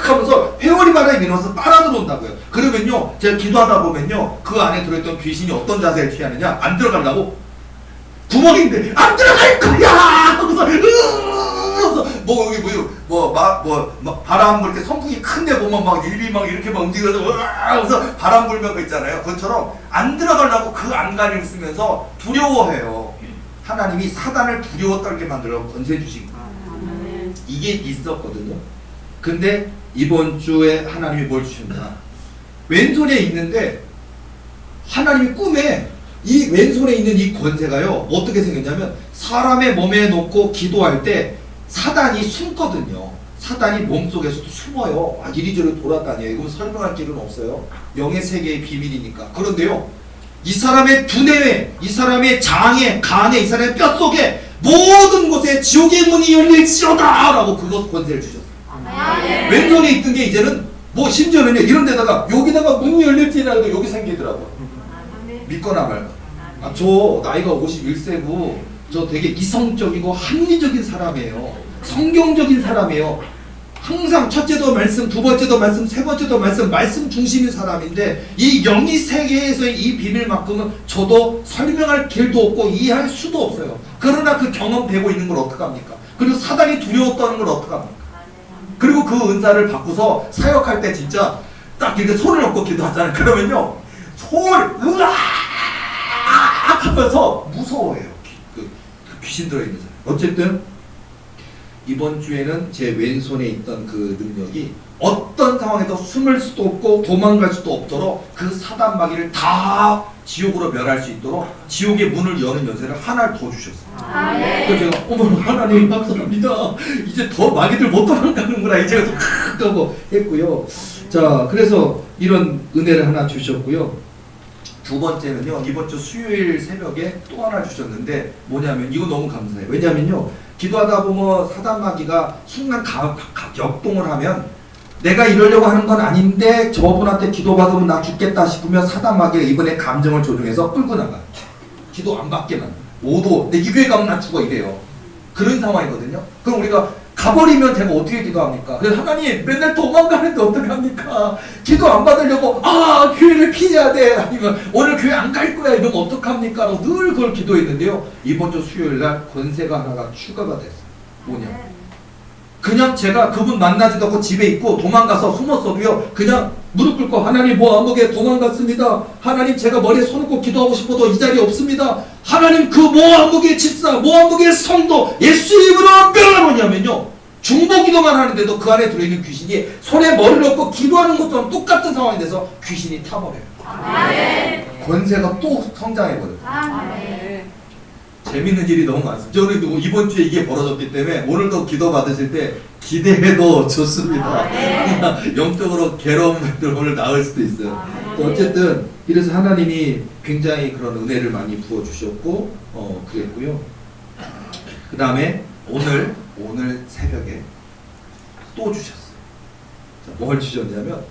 하면서 회오리 바람이 밀어서 빨아들어온다고요. 그러면요 제가 기도하다 보면요 그 안에 들어있던 귀신이 어떤 자세를 취하느냐 안 들어가려고 구멍인데 안 들어갈 거야 하면서 뭐 여기 바람 불 때 선풍기 큰데 보면 막 일이 막 이렇게 막 움직여서 하면서 바람 불면 거 있잖아요. 그것처럼 안 들어가려고 그 안간힘을 쓰면서 두려워해요. 하나님이 사단을 두려워 떨게 만들어 권세 주신 거예요. 이게 있었거든요. 근데 이번 주에 하나님이 뭘 주셨나? 왼손에 있는데 하나님이 꿈에 이 왼손에 있는 이 권세가요 어떻게 생겼냐면 사람의 몸에 놓고 기도할 때 사단이 숨거든요. 사단이 몸속에서도 숨어요. 이리저리 돌아다녀요. 이건 설명할 길은 없어요. 영의 세계의 비밀이니까. 그런데요 이 사람의 두뇌에, 이 사람의 장에, 간에, 이 사람의 뼛속에 모든 곳에 지옥의 문이 열릴지어다 라고 그것 권세를 주셨어요. 왼손에 있던 게 이제는 뭐 심지어는 이런 데다가 여기다가 문이 열릴지라도 여기 생기더라고요. 믿거나 말거나. 저 나이가 51세고 저 되게 이성적이고 합리적인 사람이에요. 성경적인 사람이에요. 항상 첫째도 말씀, 두 번째도 말씀, 세 번째도 말씀 중심인 사람인데 이 영이 세계에서의 이 비밀만큼은 저도 설명할 길도 없고 이해할 수도 없어요. 그러나 그 경험되고 있는 걸 어떡합니까? 그리고 사단이 두려웠다는 걸 어떡합니까? 그리고 그 은사를 받고서 사역할 때 진짜 딱 이렇게 손을 얹고 기도하잖아요. 그러면요 손을 으악 하면서 무서워해요. 그 귀신 들어있는 사람. 어쨌든 이번 주에는 제 왼손에 있던 그 능력이 어떤 상황에도 숨을 수도 없고 도망갈 수도 없도록 그 사단 마귀를 다 지옥으로 멸할 수 있도록 지옥의 문을 여는 연세를 하나를 더 주셨어요. 그래서 제가 어머 하나님 감사합니다. 이제 더 마귀들 못 도망가는구나 이제 하고 했고요. 자 그래서 이런 은혜를 하나 주셨고요. 두 번째는요 이번 주 수요일 새벽에 또 하나 주셨는데 뭐냐면 이거 너무 감사해요. 왜냐면요 기도하다 보면 사단 마귀가 순간 역동을 하면 내가 이러려고 하는 건 아닌데 저분한테 기도받으면 나 죽겠다 싶으면 사단 마귀가 이번에 감정을 조종해서 끌고 나가요. 기도 안 받게 만들어요. 오도 내 이 교회 가면 나 죽어 이래요. 그런 상황이거든요. 그럼 우리가 가버리면 제가 어떻게 기도합니까? 그래서 하나님 맨날 도망가는데 어떡합니까? 기도 안 받으려고 교회를 피해야 돼 아니면 오늘 교회 안 갈 거야 이러면 어떡합니까? 라고 늘 그걸 기도했는데요 이번 주 수요일날 권세가 하나가 추가가 됐어요. 뭐냐 그냥 제가 그분 만나지도 않고 집에 있고 도망가서 숨었어도요 그냥 무릎 꿇고 하나님 모아무개 도망갔습니다. 하나님 제가 머리에 손 얹고 기도하고 싶어도 이 자리에 없습니다. 하나님 그 모아무개 집사 모아무개 성도 예수 이름으로 멸하노냐면요 중보기도만 하는데도 그 안에 들어있는 귀신이 손에 머리를 얹고 기도하는 것처럼 똑같은 상황이 돼서 귀신이 타버려요. 아멘. 권세가 또 성장해버려요. 아멘. 재밌는 일이 너무 많습니다. 저는 이번 주에 이게 벌어졌기 때문에 오늘도 기도 받으실 때 기대해도 좋습니다. 영적으로 괴로운 분들 오늘 나을 수도 있어요. 어쨌든 이래서 하나님이 굉장히 그런 은혜를 많이 부어주셨고 그랬고요. 그 다음에 오늘 새벽에 또 주셨어요. 자, 뭘 주셨냐면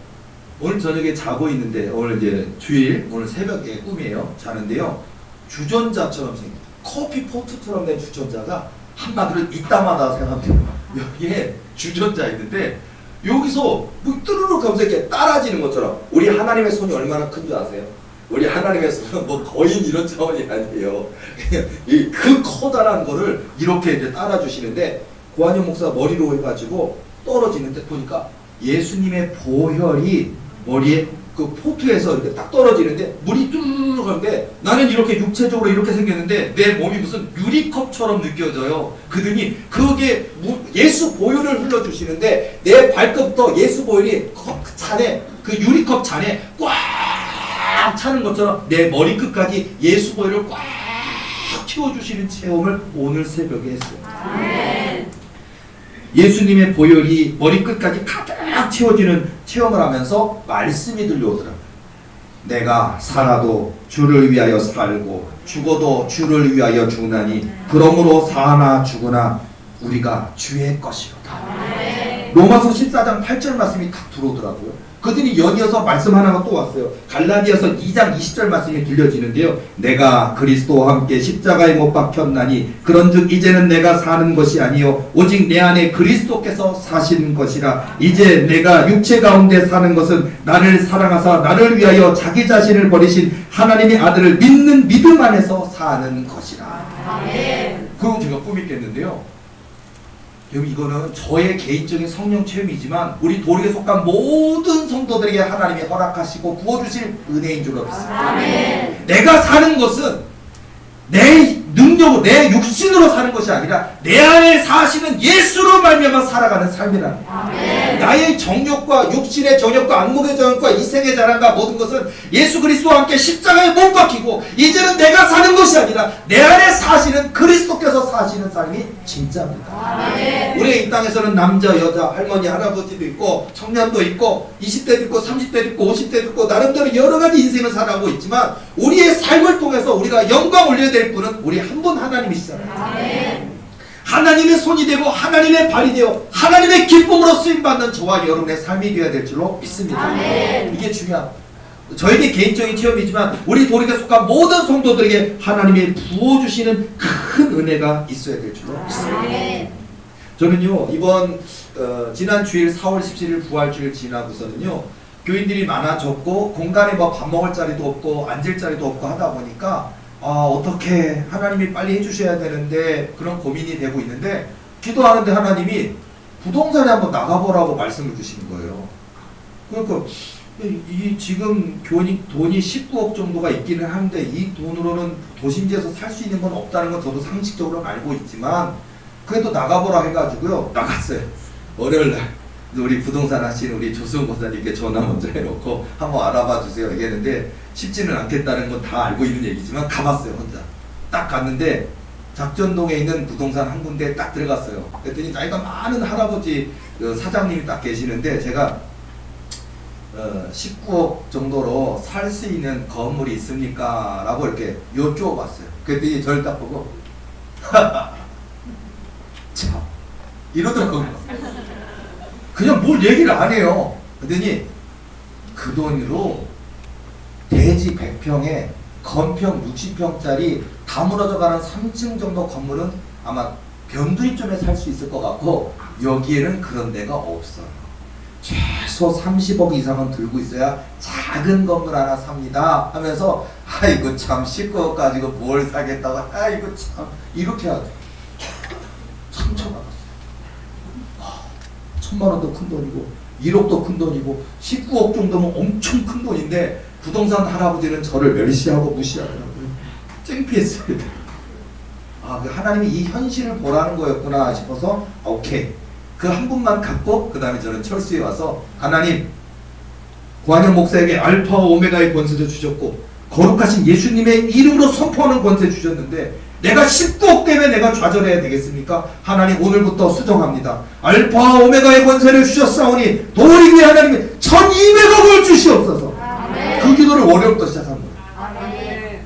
오늘 저녁에 자고 있는데 오늘 이제 주일 오늘 새벽에 꿈이에요. 자는데요. 주전자처럼 생긴 커피 포트처럼 된 주전자가 한마디로 이따마다 생각하면 돼요. 여기에 주전자 있는데 여기서 뭐 뚜루룩 하면서 이렇게 따라지는 것처럼 우리 하나님의 손이 얼마나 큰 줄 아세요? 우리 하나님의 손은 뭐 거인 이런 차원이 아니에요. 그 커다란 거를 이렇게 이제 따라주시는데 고한영 목사 머리로 해가지고 떨어지는데 보니까 예수님의 보혈이 머리에 그 포트에서 이렇게 딱 떨어지는데 물이 뚜루룩 하는데 나는 이렇게 육체적으로 이렇게 생겼는데 내 몸이 무슨 유리컵처럼 느껴져요. 그러더니 그게 예수 보혈을 흘러주시는데 내 발끝부터 예수 보혈이 잔에 그 유리컵 잔에 꽉 차는 것처럼 내 머리끝까지 예수 보혈을 꽉 채워주시는 체험을 오늘 새벽에 했어요. 아멘. 예수님의 보혈이 머리끝까지 가득 채워지는 체험을 하면서 말씀이 들려오더라고요. 내가 살아도 주를 위하여 살고 죽어도 주를 위하여 죽나니 그러므로 사나 죽으나 우리가 주의 것이로다. 로마서 14장 8절 말씀이 딱 들어오더라고요. 그들이 연이어서 말씀 하나가 또 왔어요. 갈라디아서 2장 20절 말씀이 들려지는데요. 내가 그리스도와 함께 십자가에 못 박혔나니 그런즉 이제는 내가 사는 것이 아니요 오직 내 안에 그리스도께서 사시는 것이라. 이제 내가 육체 가운데 사는 것은 나를 사랑하사 나를 위하여 자기 자신을 버리신 하나님의 아들을 믿는 믿음 안에서 사는 것이라. 아멘. 그럼 제가 꿈이 깼는데요. 여러분 이거는 저의 개인적인 성령 체험이지만 우리 도력에 속한 모든 성도들에게 하나님이 허락하시고 부어주실 은혜인 줄로 믿습니다. 아멘. 내가 사는 것은 내 능력으로 내 육신으로 사는 것이 아니라 내 안에 사시는 예수로 말미암아 살아가는 삶이라는 거예요. 나의 정욕과 육신의 정욕과 안목의 정욕과 이생의 자랑과 모든 것은 예수 그리스도와 함께 십자가에 못 박히고 이제는 내가 사는 것이 아니라 내 안에 사시는 그리스도께서 사시는 삶이 진짜입니다. 아멘. 우리의 이 땅에서는 남자 여자 할머니 할아버지도 있고 청년도 있고 20대도 있고 30대도 있고 50대도 있고 나름대로 여러 가지 인생을 살아가고 있지만 우리의 삶을 통해서 우리가 영광 올려야 될 분은 우리 한 분 하나님이시잖아요. 아멘. 하나님의 손이 되고 하나님의 발이 되어 하나님의 기쁨으로 쓰임받는 저와 여러분의 삶이 되어야 될 줄로 믿습니다. 아멘. 이게 중요합니다. 저에게 개인적인 체험이지만 우리 도리에 속한 모든 성도들에게 하나님이 부어주시는 큰 은혜가 있어야 될 줄로 믿습니다. 저는요 이번 지난 주일 4월 17일 부활주일 지나고서는요 교인들이 많아졌고 공간에 뭐 밥 먹을 자리도 없고 앉을 자리도 없고 하다 보니까 어떻게 하나님이 빨리 해주셔야 되는데 그런 고민이 되고 있는데 기도하는데 하나님이 부동산에 한번 나가보라고 말씀을 주시는 거예요. 그러니까 이 지금 돈이 19억 정도가 있기는 한데 이 돈으로는 도심지에서 살 수 있는 건 없다는 건 저도 상식적으로는 알고 있지만 그래도 나가보라 해가지고요 나갔어요. 월요일날 우리 부동산 하시는 우리 조수영 목사님께 전화 먼저 해놓고 한번 알아봐 주세요 얘기했는데 쉽지는 않겠다는 건 다 알고 있는 얘기지만 가봤어요. 혼자 딱 갔는데 작전동에 있는 부동산 한 군데에 딱 들어갔어요. 그랬더니 나이가 많은 할아버지 사장님이 딱 계시는데 제가 19억 정도로 살 수 있는 건물이 있습니까? 라고 이렇게 여쭈어봤어요. 그랬더니 저를 딱 보고 참 이러더라고요. 그냥 뭘 얘기를 안 해요. 그랬더니 그 돈으로 대지 100평에 건평 60평짜리 다 무너져가는 3층 정도 건물은 아마 변두리쯤에 살 수 있을 것 같고 여기에는 그런 데가 없어요. 최소 30억 이상은 들고 있어야 작은 건물 하나 삽니다 하면서 아이고 참 19억 가지고 뭘 사겠다고 아이고 참 이렇게 하죠. 상처받았어요. 1000만 원도 큰 돈이고 1억도 큰 돈이고 19억 정도면 엄청 큰 돈인데 부동산 할아버지는 저를 멸시하고 무시하더라고요. 창피했어요. 그 하나님이 이 현실을 보라는 거였구나 싶어서 오케이 그 한 분만 갖고 그 다음에 저는 철수에 와서 하나님 고한영 목사에게 알파 오메가의 권세도 주셨고 거룩하신 예수님의 이름으로 선포하는 권세 주셨는데 내가 19억 때문에 내가 좌절해야 되겠습니까? 하나님 오늘부터 수정합니다. 알파 오메가의 권세를 주셨사오니 도리기 하나님이 1200억을 주시옵소서. 아멘. 그 기도를 월요일부터 시작한 거예요. 아멘.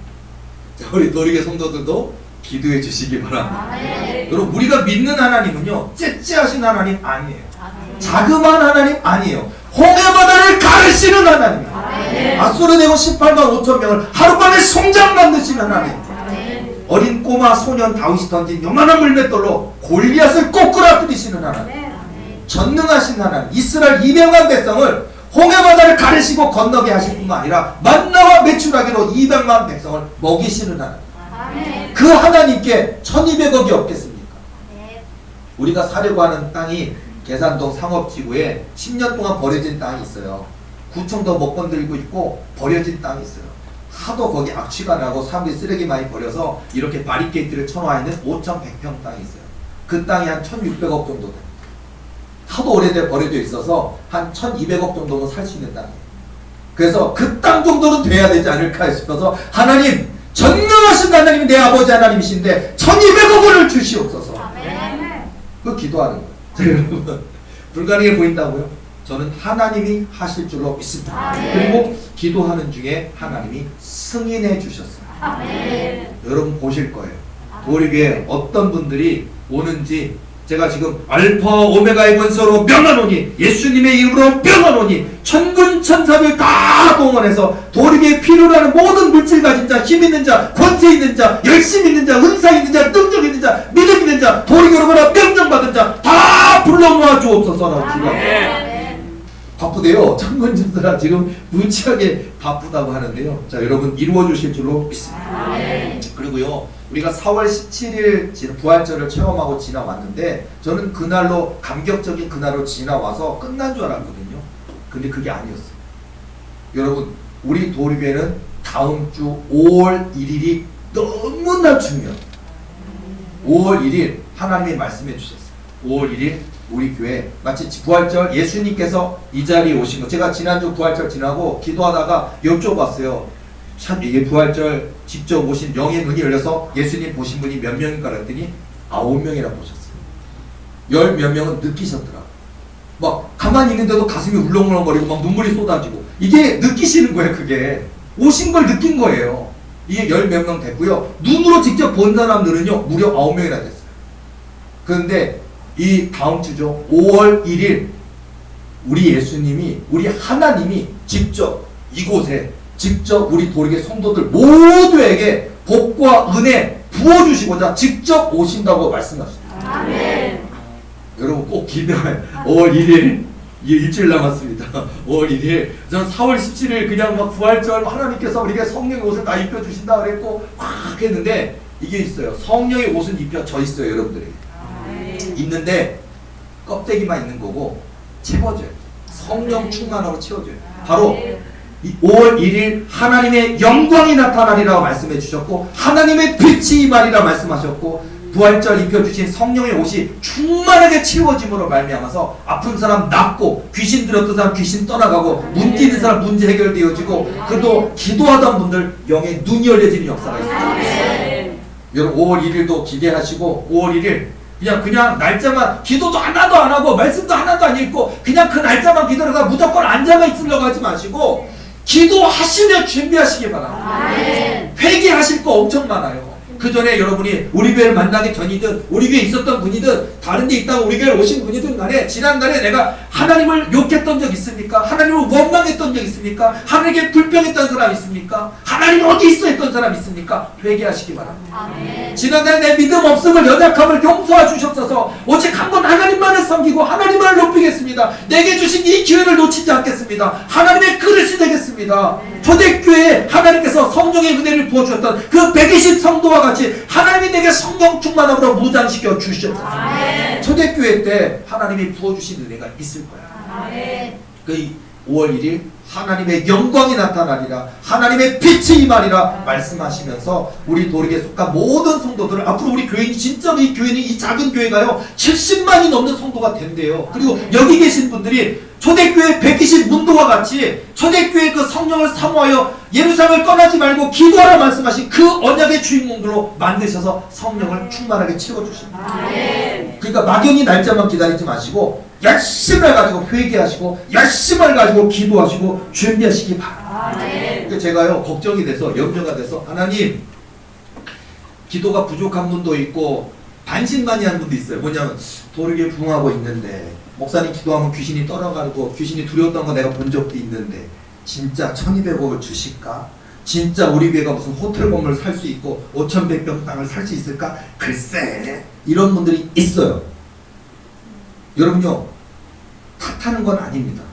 우리 도리기 성도들도 기도해 주시기 바랍니다. 아멘. 여러분 우리가 믿는 하나님은요 째째하신 하나님 아니에요. 아멘. 자그마한 하나님 아니에요. 홍해바다를 가르시는 하나님이에요. 아멘. 아수르 대군 18만 5천 명을 하루만에 송장 만드시는 하나님. 어린 꼬마 소년 다윗이 던진 요만한 물맷돌로 골리앗을 꼬꾸라뜨리시는 하나님. 전능하신 하나님. 이스라엘 200만 백성을 홍해바다를 가르시고 건너게 하실 뿐만 아니라 만나와 메추라기로 200만 백성을 먹이시는 하나님. 그 하나님께 1200억이 없겠습니까? 우리가 사려고 하는 땅이 계산동 상업지구에 10년 동안 버려진 땅이 있어요. 구청도 못 건들고 있고 버려진 땅이 있어요. 하도 거기 악취가 나고 사람들이 쓰레기 많이 버려서 이렇게 바리케이트를 쳐놓아 있는 5100평 땅이 있어요. 그 땅이 한 1600억 정도 됩니다. 하도 오래돼 버려져 있어서 한 1200억 정도는 살 수 있는 땅이에요. 그래서 그 땅 정도는 돼야 되지 않을까 싶어서 하나님 전능하신 하나님이 내 아버지 하나님이신데 1200억을 주시옵소서. 그 기도하는 거예요. 여러분 불가능해 보인다고요? 저는 하나님이 하실 줄로 믿습니다. 아멘. 그리고 기도하는 중에 하나님이 승인해 주셨어요. 아멘. 여러분 보실 거예요. 도리교회 어떤 분들이 오는지 제가 지금 알파 오메가의 권세로 명하노니 예수님의 이름으로 명하노니 천군 천사를 다 동원해서 도리교회에 필요로 하는 모든 물질 가진 자, 힘 있는 자, 권세 있는 자, 열심 있는 자, 은사 있는 자, 능력 있는 자, 믿음 있는 자, 도리교회로 명령받은 자 다 불러 모아 주옵소서라고 기도합니다. 바쁘대요. 천군천사라 지금 무지하게 바쁘다고 하는데요. 자 여러분 이루어 주실 줄로 믿습니다. 아멘. 그리고요 우리가 4월 17일 부활절을 체험하고 지나왔는데 저는 그날로 감격적인 그날로 지나와서 끝난 줄 알았거든요. 근데 그게 아니었어요. 여러분 우리 도리교회는 다음 주 5월 1일이 너무나 중요해요. 5월 1일 하나님이 말씀해 주셨어요. 5월 1일 우리 교회 마치 부활절 예수님께서 이 자리에 오신 거 제가 지난주 부활절 지나고 기도하다가 여쭤봤어요. 참 이게 부활절 직접 오신 영의 눈이 열려서 예수님 보신 분이 몇 명인가 그랬더니 9명이나 보셨어요. 10몇 명은 느끼셨더라고요. 막 가만히 있는데도 가슴이 울렁울렁거리고 막 눈물이 쏟아지고 이게 느끼시는 거예요. 그게 오신 걸 느낀 거예요. 이게 10몇 명 됐고요. 눈으로 직접 본 사람들은요 무려 9명이나 됐어요. 그런데 이 다음 주죠. 5월 1일 우리 예수님이 우리 하나님이 직접 이곳에 직접 우리 도리계 성도들 모두에게 복과 은혜 부어주시고자 직접 오신다고 말씀하십니다. 아멘. 여러분 꼭 기대해. 5월 1일 일주일 남았습니다. 5월 1일 저는 4월 17일 그냥 막 부활절 하나님께서 우리에게 성령의 옷을 다 입혀주신다 그랬고 막 했는데 이게 있어요. 성령의 옷은 입혀져 있어요. 여러분들에게 있는데 껍데기만 있는 거고 채워져요. 성령 충만하고 채워져요. 바로 5월 1일 하나님의 영광이 나타나리라고 말씀해 주셨고 하나님의 빛이 임하리라 말씀하셨고 부활절 입혀주신 성령의 옷이 충만하게 채워짐으로 말미암아서 아픈 사람 낫고 귀신 들었던 사람 귀신 떠나가고 문제 있는 사람 문제 해결되어지고 그래도 기도하던 분들 영의 눈이 열려지는 역사가 있습니다. 여러분 5월 1일도 기대하시고 5월 1일 그냥 날짜만 기도도 하나도 안 하고 말씀도 하나도 안 읽고 그냥 그 날짜만 기다려서 무조건 앉아가 있으려고 하지 마시고 기도하시며 준비하시기 바랍니다. 회개하실 거 엄청 많아요. 그 전에 여러분이 우리 교회를 만나기 전이든 우리 교회에 있었던 분이든 다른 데 있다가 우리 교회에 오신 분이든 간에 지난달에 내가 하나님을 욕했던 적 있습니까? 하나님을 원망했던 적 있습니까? 하나님께 불평했던 사람 있습니까? 하나님 어디 있어 했던 사람 있습니까? 회개하시기 바랍니다. 지난달에 내 믿음 없음을 연약함을 용서해 주셨어서 오직 한 번 하나님만을 섬기고 하나님만을 높이겠습니다. 내게 주신 이 기회를 놓치지 않겠습니다. 하나님의 그릇이 되겠습니다. 초대교회에 하나님께서 성령의 은혜를 부어주셨던 그 120 성도와 같이 하나님이 내게 성령 충만함으로 무장시켜 주셨습니다. 초대교회 때 하나님이 부어주신 은혜가 있을 거예요. 그 5월 1일 하나님의 영광이 나타나리라 하나님의 빛이 임하리라 말씀하시면서 우리 도리에 속한 모든 성도들을 앞으로 우리 교인이 진짜 이 교회는 이 작은 교회가요 70만이 넘는 성도가 된대요. 그리고 여기 계신 분들이 초대교회 120 문도와 같이 초대교회 그 성령을 사모하여 예루살렘을 떠나지 말고 기도하라 말씀하신 그 언약의 주인공들로 만드셔서 성령을 충만하게 채워주십니다. 그러니까 막연히 날짜만 기다리지 마시고 열심을 가지고 회개하시고 열심을 가지고 기도하시고 준비하시기 바랍니다. 그러니까 제가요 걱정이 돼서 염려가 돼서 하나님 기도가 부족한 분도 있고 반신반의한 분도 있어요. 뭐냐면 도르게 부흥하고 있는데 목사님 기도하면 귀신이 떠나가고 귀신이 두려웠던 거 내가 본 적도 있는데 진짜 1200억을 주실까? 진짜 우리 교회가 무슨 호텔 건물 살 수 있고 5100평 땅을 살 수 있을까? 글쎄 이런 분들이 있어요. 여러분요 탓하는 건 아닙니다.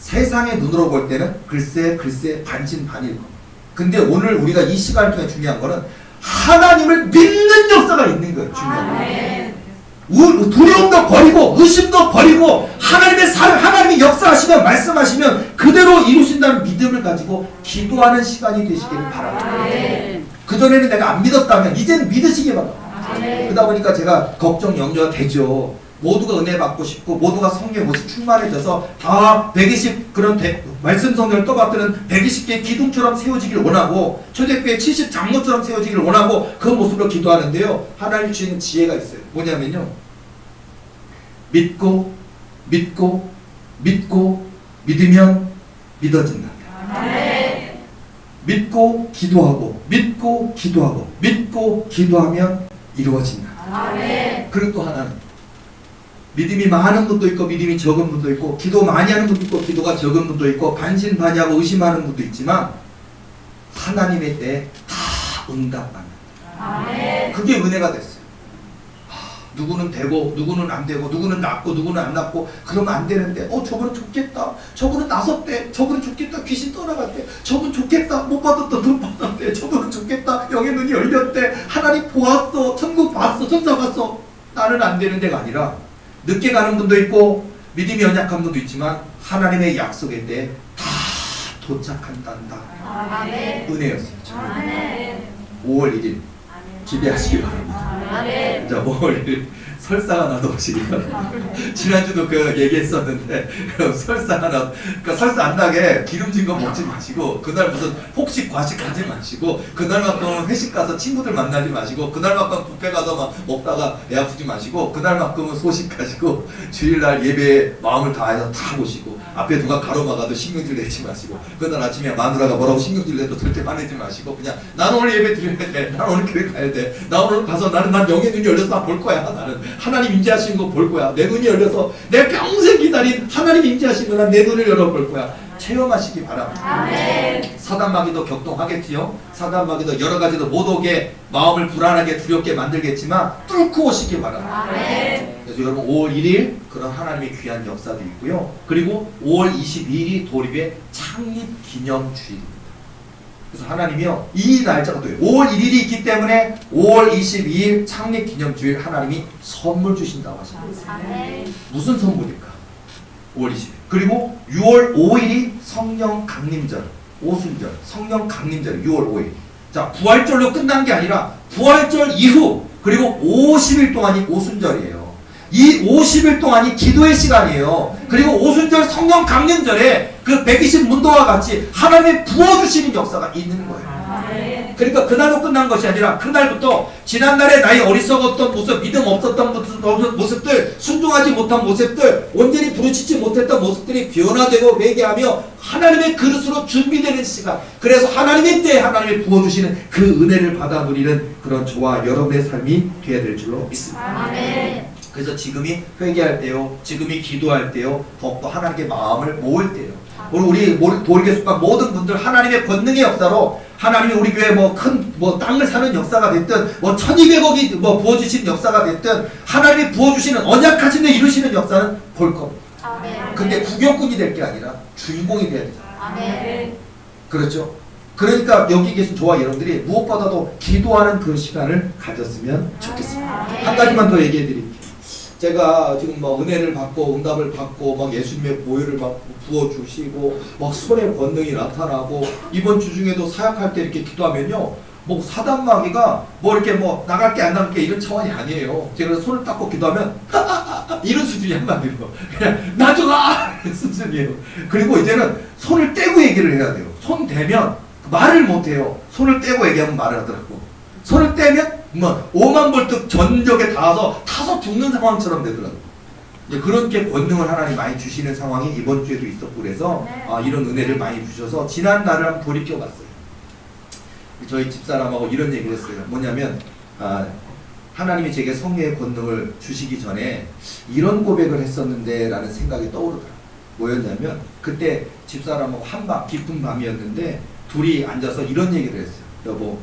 세상의 눈으로 볼 때는 글쎄 반신반의일 겁니다. 근데 오늘 우리가 이 시간을 통해 중요한 거는 하나님을 믿는 역사가 있는 거예요. 중요한 거예요. 두려움도 버리고 의심도 버리고 하나님이 역사하시면 말씀하시면 그대로 이루신다는 믿음을 가지고 기도하는 시간이 되시기를 바랍니다. 그전에는 내가 안 믿었다면 이제는 믿으시기 바랍니다. 그러다 보니까 제가 걱정 염려가 되죠. 모두가 은혜 받고 싶고 모두가 성령의 모습 충만해져서 다 120 그런 말씀 성경을 떠받드는 120개의 기둥처럼 세워지길 원하고 초대교회 70 장로처럼 세워지길 원하고 그 모습으로 기도하는데요. 하나님 주시는 지혜가 있어요. 뭐냐면요. 믿고 믿으면 믿어진다. 믿고 기도하면 이루어진다. 그리고 또 하나는 믿음이 많은 분도 있고 믿음이 적은 분도 있고 기도 많이 하는 분도 있고 기도가 적은 분도 있고 반신반의하고 의심하는 분도 있지만 하나님의 때에 다 응답받는다. 그게 은혜가 됐어요. 누구는 되고 누구는 안 되고 누구는 낫고 누구는 안 낫고 그러면 안 되는데 저분은 좋겠다. 저분은 나섰대. 저분은 좋겠다. 귀신 떠나갔대. 저분 좋겠다. 못 받았다. 돈 받았대. 저분은 좋겠다. 영의 눈이 열렸대. 하나님 보았어. 천국 봤어. 천사 봤어. 나는 안 되는 데가 아니라 늦게 가는 분도 있고 믿음이 연약한 분도 있지만 하나님의 약속에 대해 다 도착한단다. 은혜였어요. 5월 1일 기대하시기 바랍니다. 자, 5월 1일 설사 하나 넣으시기 바랍니다. 지난주도 그 얘기했었는데 설사 하나, 그러니까 설사 안 나게 기름진 거 먹지 마시고 그날 무슨 폭식 과식 하지 마시고 그날만큼은 회식 가서 친구들 만나지 마시고 그날만큼 뷔페 가서 막 먹다가 애 아프지 마시고 그날만큼은 소식하시고 주일날 예배에 마음을 다해서 다 보시고 앞에 누가 가로막아도 신경질 내지 마시고 그날 아침에 마누라가 뭐라고 신경질 내도 절대 화내지 마시고 그냥 나는 오늘 예배 드려야 돼. 나는 오늘 교회 가야 돼. 나 오늘 가서 난 영의 눈이 열려서 나 볼 거야. 나는 하나님 임재하시는 거 볼 거야. 내 눈이 열려서 내 평생 기다린 하나님 임재하시는 거나 내 눈을 열어볼 거야. 체험하시기 바랍니다. 아멘. 사단마귀도 격동하겠지요. 사단마귀도 여러 가지도 못 오게 마음을 불안하게 두렵게 만들겠지만 뚫고 오시기 바랍니다. 아멘. 그래서 여러분 5월 1일 그런 하나님의 귀한 역사도 있고요. 그리고 5월 22일이 도립의 창립기념주일입니다. 그래서 하나님이요 이 날짜가 또 5월 1일이 있기 때문에 5월 22일 창립기념주일 하나님이 선물 주신다고 하십니다. 아멘. 무슨 선물일까? 5월 20일. 그리고 6월 5일이 성령 강림절, 오순절, 성령 강림절 6월 5일. 자, 부활절로 끝난 게 아니라 부활절 이후 그리고 50일 동안이 오순절이에요. 이 50일 동안이 기도의 시간이에요. 그리고 오순절 성령 강림절에 그 120 문도와 같이 하나님이 부어주시는 역사가 있는 거예요. 그러니까 그날로 끝난 것이 아니라 그날부터 지난날에 나의 어리석었던 모습, 믿음 없었던 모습들, 순종하지 못한 모습들, 온전히 부르짖지 못했던 모습들이 변화되고 회개하며 하나님의 그릇으로 준비되는 시간. 그래서 하나님의 때에 하나님이 부어주시는 그 은혜를 받아 누리는 그런 저와 여러분의 삶이 되어야 될 줄로 믿습니다. 아멘. 그래서 지금이 회개할 때요, 지금이 기도할 때요, 더욱더 하나님께 마음을 모을 때요. 우리 도리교 속한 모든 분들 하나님의 권능의 역사로 하나님이 우리 교회 큰 땅을 사는 역사가 됐든 1200억이 부어주시는 역사가 됐든 하나님이 부어주시는 언약하신 데 이루시는 역사는 볼 겁니다. 아멘. 근데 구경꾼이 될 게 아니라 주인공이 돼야 되잖아요. 아멘. 그렇죠? 그러니까 여기 계신 저와 여러분들이 무엇보다도 기도하는 그 시간을 가졌으면 좋겠습니다. 한 가지만 더 얘기해 드릴게요. 제가 지금 은혜를 받고 응답을 받고 예수님의 보혈을 부어주시고 손에 권능이 나타나고 이번 주 중에도 사역할 때 이렇게 기도하면요 사단마귀가 이렇게 나갈게 안 나갈게 이런 차원이 아니에요. 제가 손을 닦고 기도하면 이런 수준이 한마디로 그냥 놔줘라 수준이에요. 그리고 이제는 손을 떼고 얘기를 해야 돼요. 손 대면 말을 못해요. 손을 떼고 얘기하면 말을 하더라고. 손을 떼면 5만 볼트 전력에 닿아서 타서 죽는 상황처럼 되더라고요. 이제 그렇게 권능을 하나님 많이 주시는 상황이 이번 주에도 있었고 그래서 이런 은혜를 많이 주셔서 지난 날을 한번 돌이켜봤어요. 저희 집사람하고 이런 얘기를 했어요. 뭐냐면 하나님이 제게 성령의 권능을 주시기 전에 이런 고백을 했었는데 라는 생각이 떠오르더라고요. 뭐였냐면 그때 집사람하고 한밤 깊은 밤이었는데 둘이 앉아서 이런 얘기를 했어요. 여보,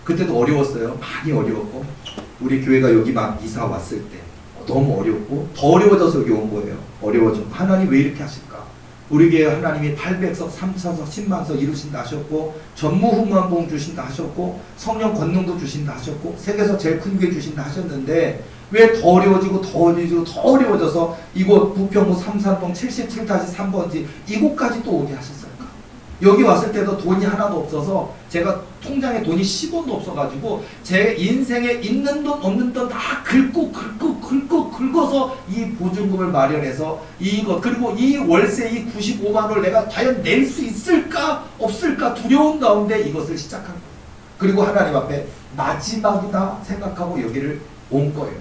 그때도 어려웠어요. 많이 어려웠고 우리 교회가 여기 막 이사 왔을 때 너무 어렵고 더 어려워져서 여기 온 거예요. 어려워져. 하나님 왜 이렇게 하실까? 우리 교회 하나님이 800석, 3차석, 10만석 이루신다 하셨고 전무후무한봉 주신다 하셨고 성령 권능도 주신다 하셨고 세계에서 제일 큰 교회 주신다 하셨는데 왜 더 어려워지고 더 어려워지고 더 어려워져서 이곳 부평구 3산동 77-3번지 이곳까지 또 오게 하셨을까? 여기 왔을 때도 돈이 하나도 없어서 제가 통장에 돈이 10원도 없어가지고 제 인생에 있는 돈 없는 돈 다 긁어서 이 보증금을 마련해서 이것 그리고 이 월세 이 95만 원을 내가 과연 낼 수 있을까 없을까 두려운 가운데 이것을 시작한 거예요. 그리고 하나님 앞에 마지막이다 생각하고 여기를 온 거예요.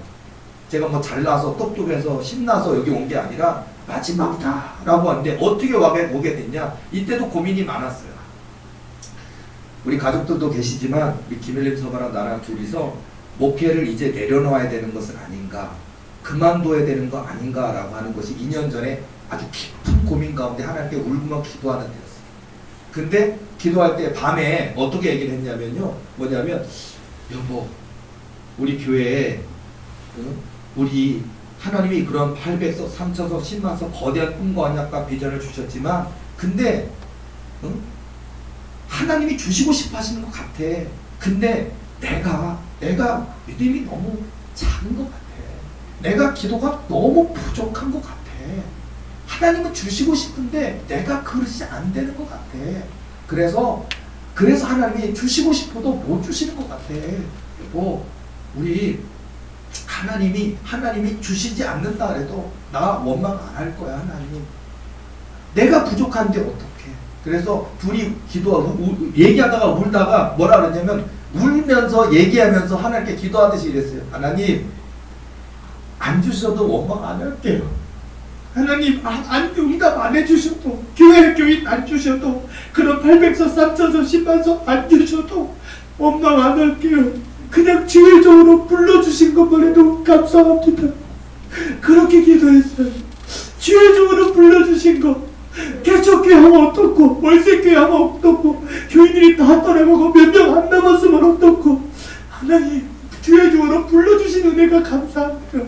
제가 잘나서 똑똑해서 신나서 여기 온 게 아니라 마지막이다 라고 하는데 어떻게 오게 됐냐. 이때도 고민이 많았어요. 우리 가족들도 계시지만 우리 김일림 서바랑 나랑 둘이서 목회를 이제 내려놓아야 되는 것은 아닌가, 그만둬야 되는 거 아닌가 라고 하는 것이 2년 전에 아주 깊은 고민 가운데 하나님께 울고만 기도하는 데였어요. 근데 기도할 때 밤에 어떻게 얘기를 했냐면요, 뭐냐면 여보, 우리 교회에 우리 하나님이 그런 800석, 3차석, 10만석 거대한 꿈과 언약과 비전을 주셨지만 근데 하나님이 주시고 싶어 하시는 것 같아. 근데 내가 믿음이 너무 작은 것 같아. 내가 기도가 너무 부족한 것 같아. 하나님은 주시고 싶은데 내가 그릇이 안 되는 것 같아. 그래서 하나님이 주시고 싶어도 못 주시는 것 같아. 그리고 우리 하나님이 주시지 않는다 그래도 나 원망 안 할 거야. 하나님 내가 부족한데 어떡해. 그래서 둘이 얘기하다가 울다가 뭐라 그러냐면 울면서 얘기하면서 하나님께 기도하듯이 이랬어요. 하나님 안 주셔도 원망 안 할게요. 하나님 응답 안 해주셔도 교회 교인 안 주셔도 그런 800석 3차석 10만석 안 주셔도 원망 안 할게요. 그냥 지혜적으로 불러주신 것만 해도 감사합니다. 그렇게 기도했어요. 지혜적으로 불러주신 거 개척교회 하면 어떻고 월세교회 하면 어떻고 교인들이 다 떠나가고 몇 명 안 남았으면 어떻고 하나님 주의 주어로 불러주신 은혜가 감사합니다.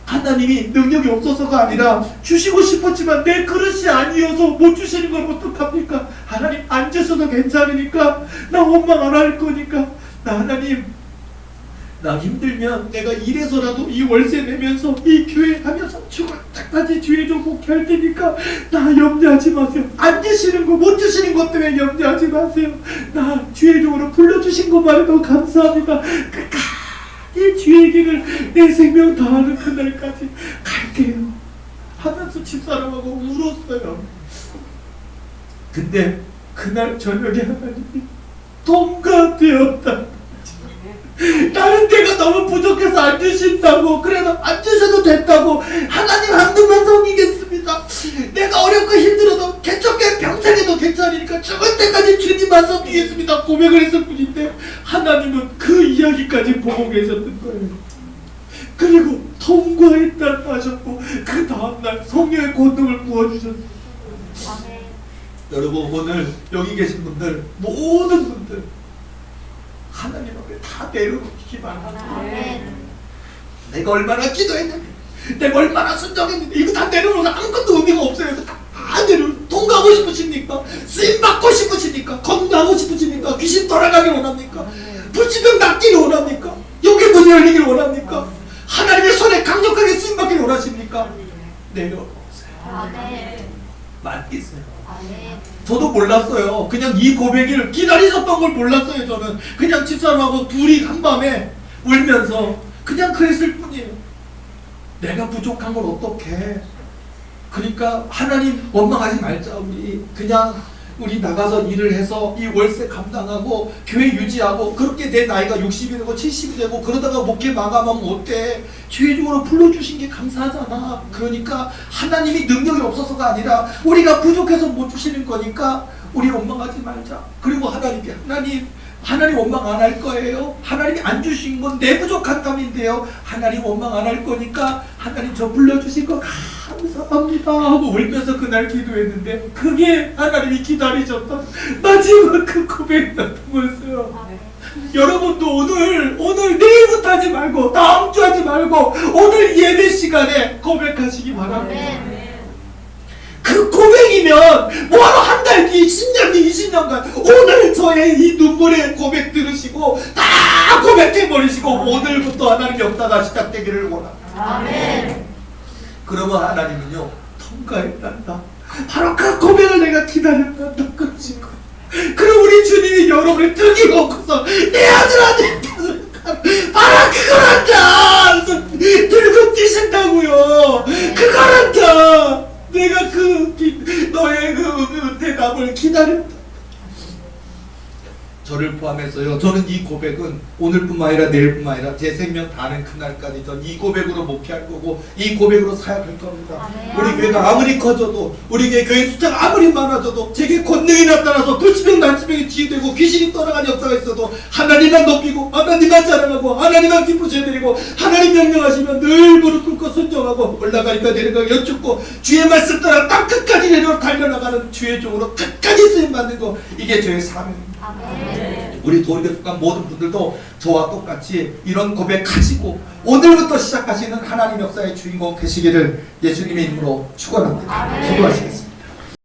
하나님이 능력이 없어서가 아니라 주시고 싶었지만 내 그릇이 아니어서 못 주시는 걸 어떡합니까? 하나님 안 주셔도 괜찮으니까 나 원망 안 할 거니까 나 하나님 나 힘들면 내가 일해서라도 이 월세 내면서 이 교회 하면서 죽을 때까지 주의 좀 목회할 테니까 나 염려하지 마세요. 안 주시는 거 못 주시는 것 때문에 염려하지 마세요. 나 주의 종으로 불러주신 것만 해도 감사합니다. 끝까지 주의 길을 내 생명 다하는 그날까지 갈게요 하면서 집사람하고 울었어요. 근데 그날 저녁에 하나님이 통과되었다. 나는 내가 너무 부족해서 안 주신다고, 그래도 안 주셔도 됐다고, 하나님 한 분만 섬기겠습니다. 내가 어렵고 힘들어도 개척교회 평생에도 괜찮으니까 죽을 때까지 주님만 섬기겠습니다 고백을 했을 뿐인데 하나님은 그 이야기까지 보고 계셨던 거예요. 그리고 통과했다 하셨고 그 다음날 성령의 권능을 부어주셨어요. 여러분 오늘 여기 계신 분들 모든 분들 하나님 앞에 다 내려놓기 바랍니다. 내가 얼마나 기도했는데 내가 얼마나 순종했는데 이거 다 내려놓으면 아무것도 의미가 없어요. 이거 다 통과하고 싶으십니까? 쓰임받고 싶으십니까? 건강하고 싶으십니까? 귀신 돌아가길 원합니까? 불치병 낫기를 원합니까? 영계 문이 열리길 원합니까? 하나님의 손에 강력하게 쓰임받기를 원하십니까? 내려놓으세요. 맡기세요. 저도 몰랐어요. 그냥 이 고백을 기다리셨던 걸 몰랐어요. 저는 그냥 집사람하고 둘이 한밤에 울면서 그냥 그랬을 뿐이에요. 내가 부족한 걸 어떡해. 그러니까 하나님 원망하지 말자. 우리 나가서 일을 해서 이 월세 감당하고 교회 유지하고 그렇게 내 나이가 60이 되고 70이 되고 그러다가 목회 마감하면 어때? 주의적으로 불러주신 게 감사하잖아. 그러니까 하나님이 능력이 없어서가 아니라 우리가 부족해서 못 주시는 거니까 우리 원망하지 말자. 그리고 하나님께 하나님 원망 안 할 거예요. 하나님이 안 주신 건 내 부족한 땀인데요. 하나님 원망 안 할 거니까 하나님 저 불러주신 거 감사합니다 하고 울면서 그날 기도했는데 그게 하나님이 기다리셨던 마지막 그 고백이었던 거였어요. 여러분도 오늘 내일부터 하지 말고 다음 주 하지 말고 오늘 예배 시간에 고백하시기 바랍니다. 그 고백이면 뭐하러 한 달 뒤, 10년 뒤, 20년간 오늘 저의 이 눈물의 고백 들으시고 다 고백해버리시고 오늘부터 하나님 역사가 시작되기를 원합니다. 그러면 하나님은요 통과했단다. 바로 그 고백을 내가 기다렸단다 그러신 거예요. 그럼 우리 주님이 여러분을 등이 먹고서 내 아들한테 바로 그거란다 들고 뛰신다고요. 그거란다. 내가 너의 그 대답을 기다렸다. 저를 포함해서요. 저는 이 고백은 오늘뿐만 아니라 내일뿐만 아니라 제 생명 다하는 그날까지 전 이 고백으로 목회할 거고 이 고백으로 사역할 겁니다. 우리 교회가 아무리 커져도 우리 교회 숫자가 아무리 많아져도 제게 권능이 나타나서 불치병 난치병이 치유되고 귀신이 떠나가는 역사가 있어도 하나님만 높이고 하나님만 자랑하고 하나님만 기쁘셔드리고 하나님 명령하시면 늘 무릎 꿇고 순종하고 올라가니까 내려가기 여쭙고 주의 말씀 따라 땅 끝까지 내려 달려나가는 주의 종으로 끝까지 쓰임받는 거 이게 저의 사명입니다. 우리 도리에 속한 모든 분들도 저와 똑같이 이런 고백 가지고 오늘부터 시작하시는 하나님 역사의 주인공 되시기를 예수님의 이름으로 축원합니다. 기도하시겠습니다.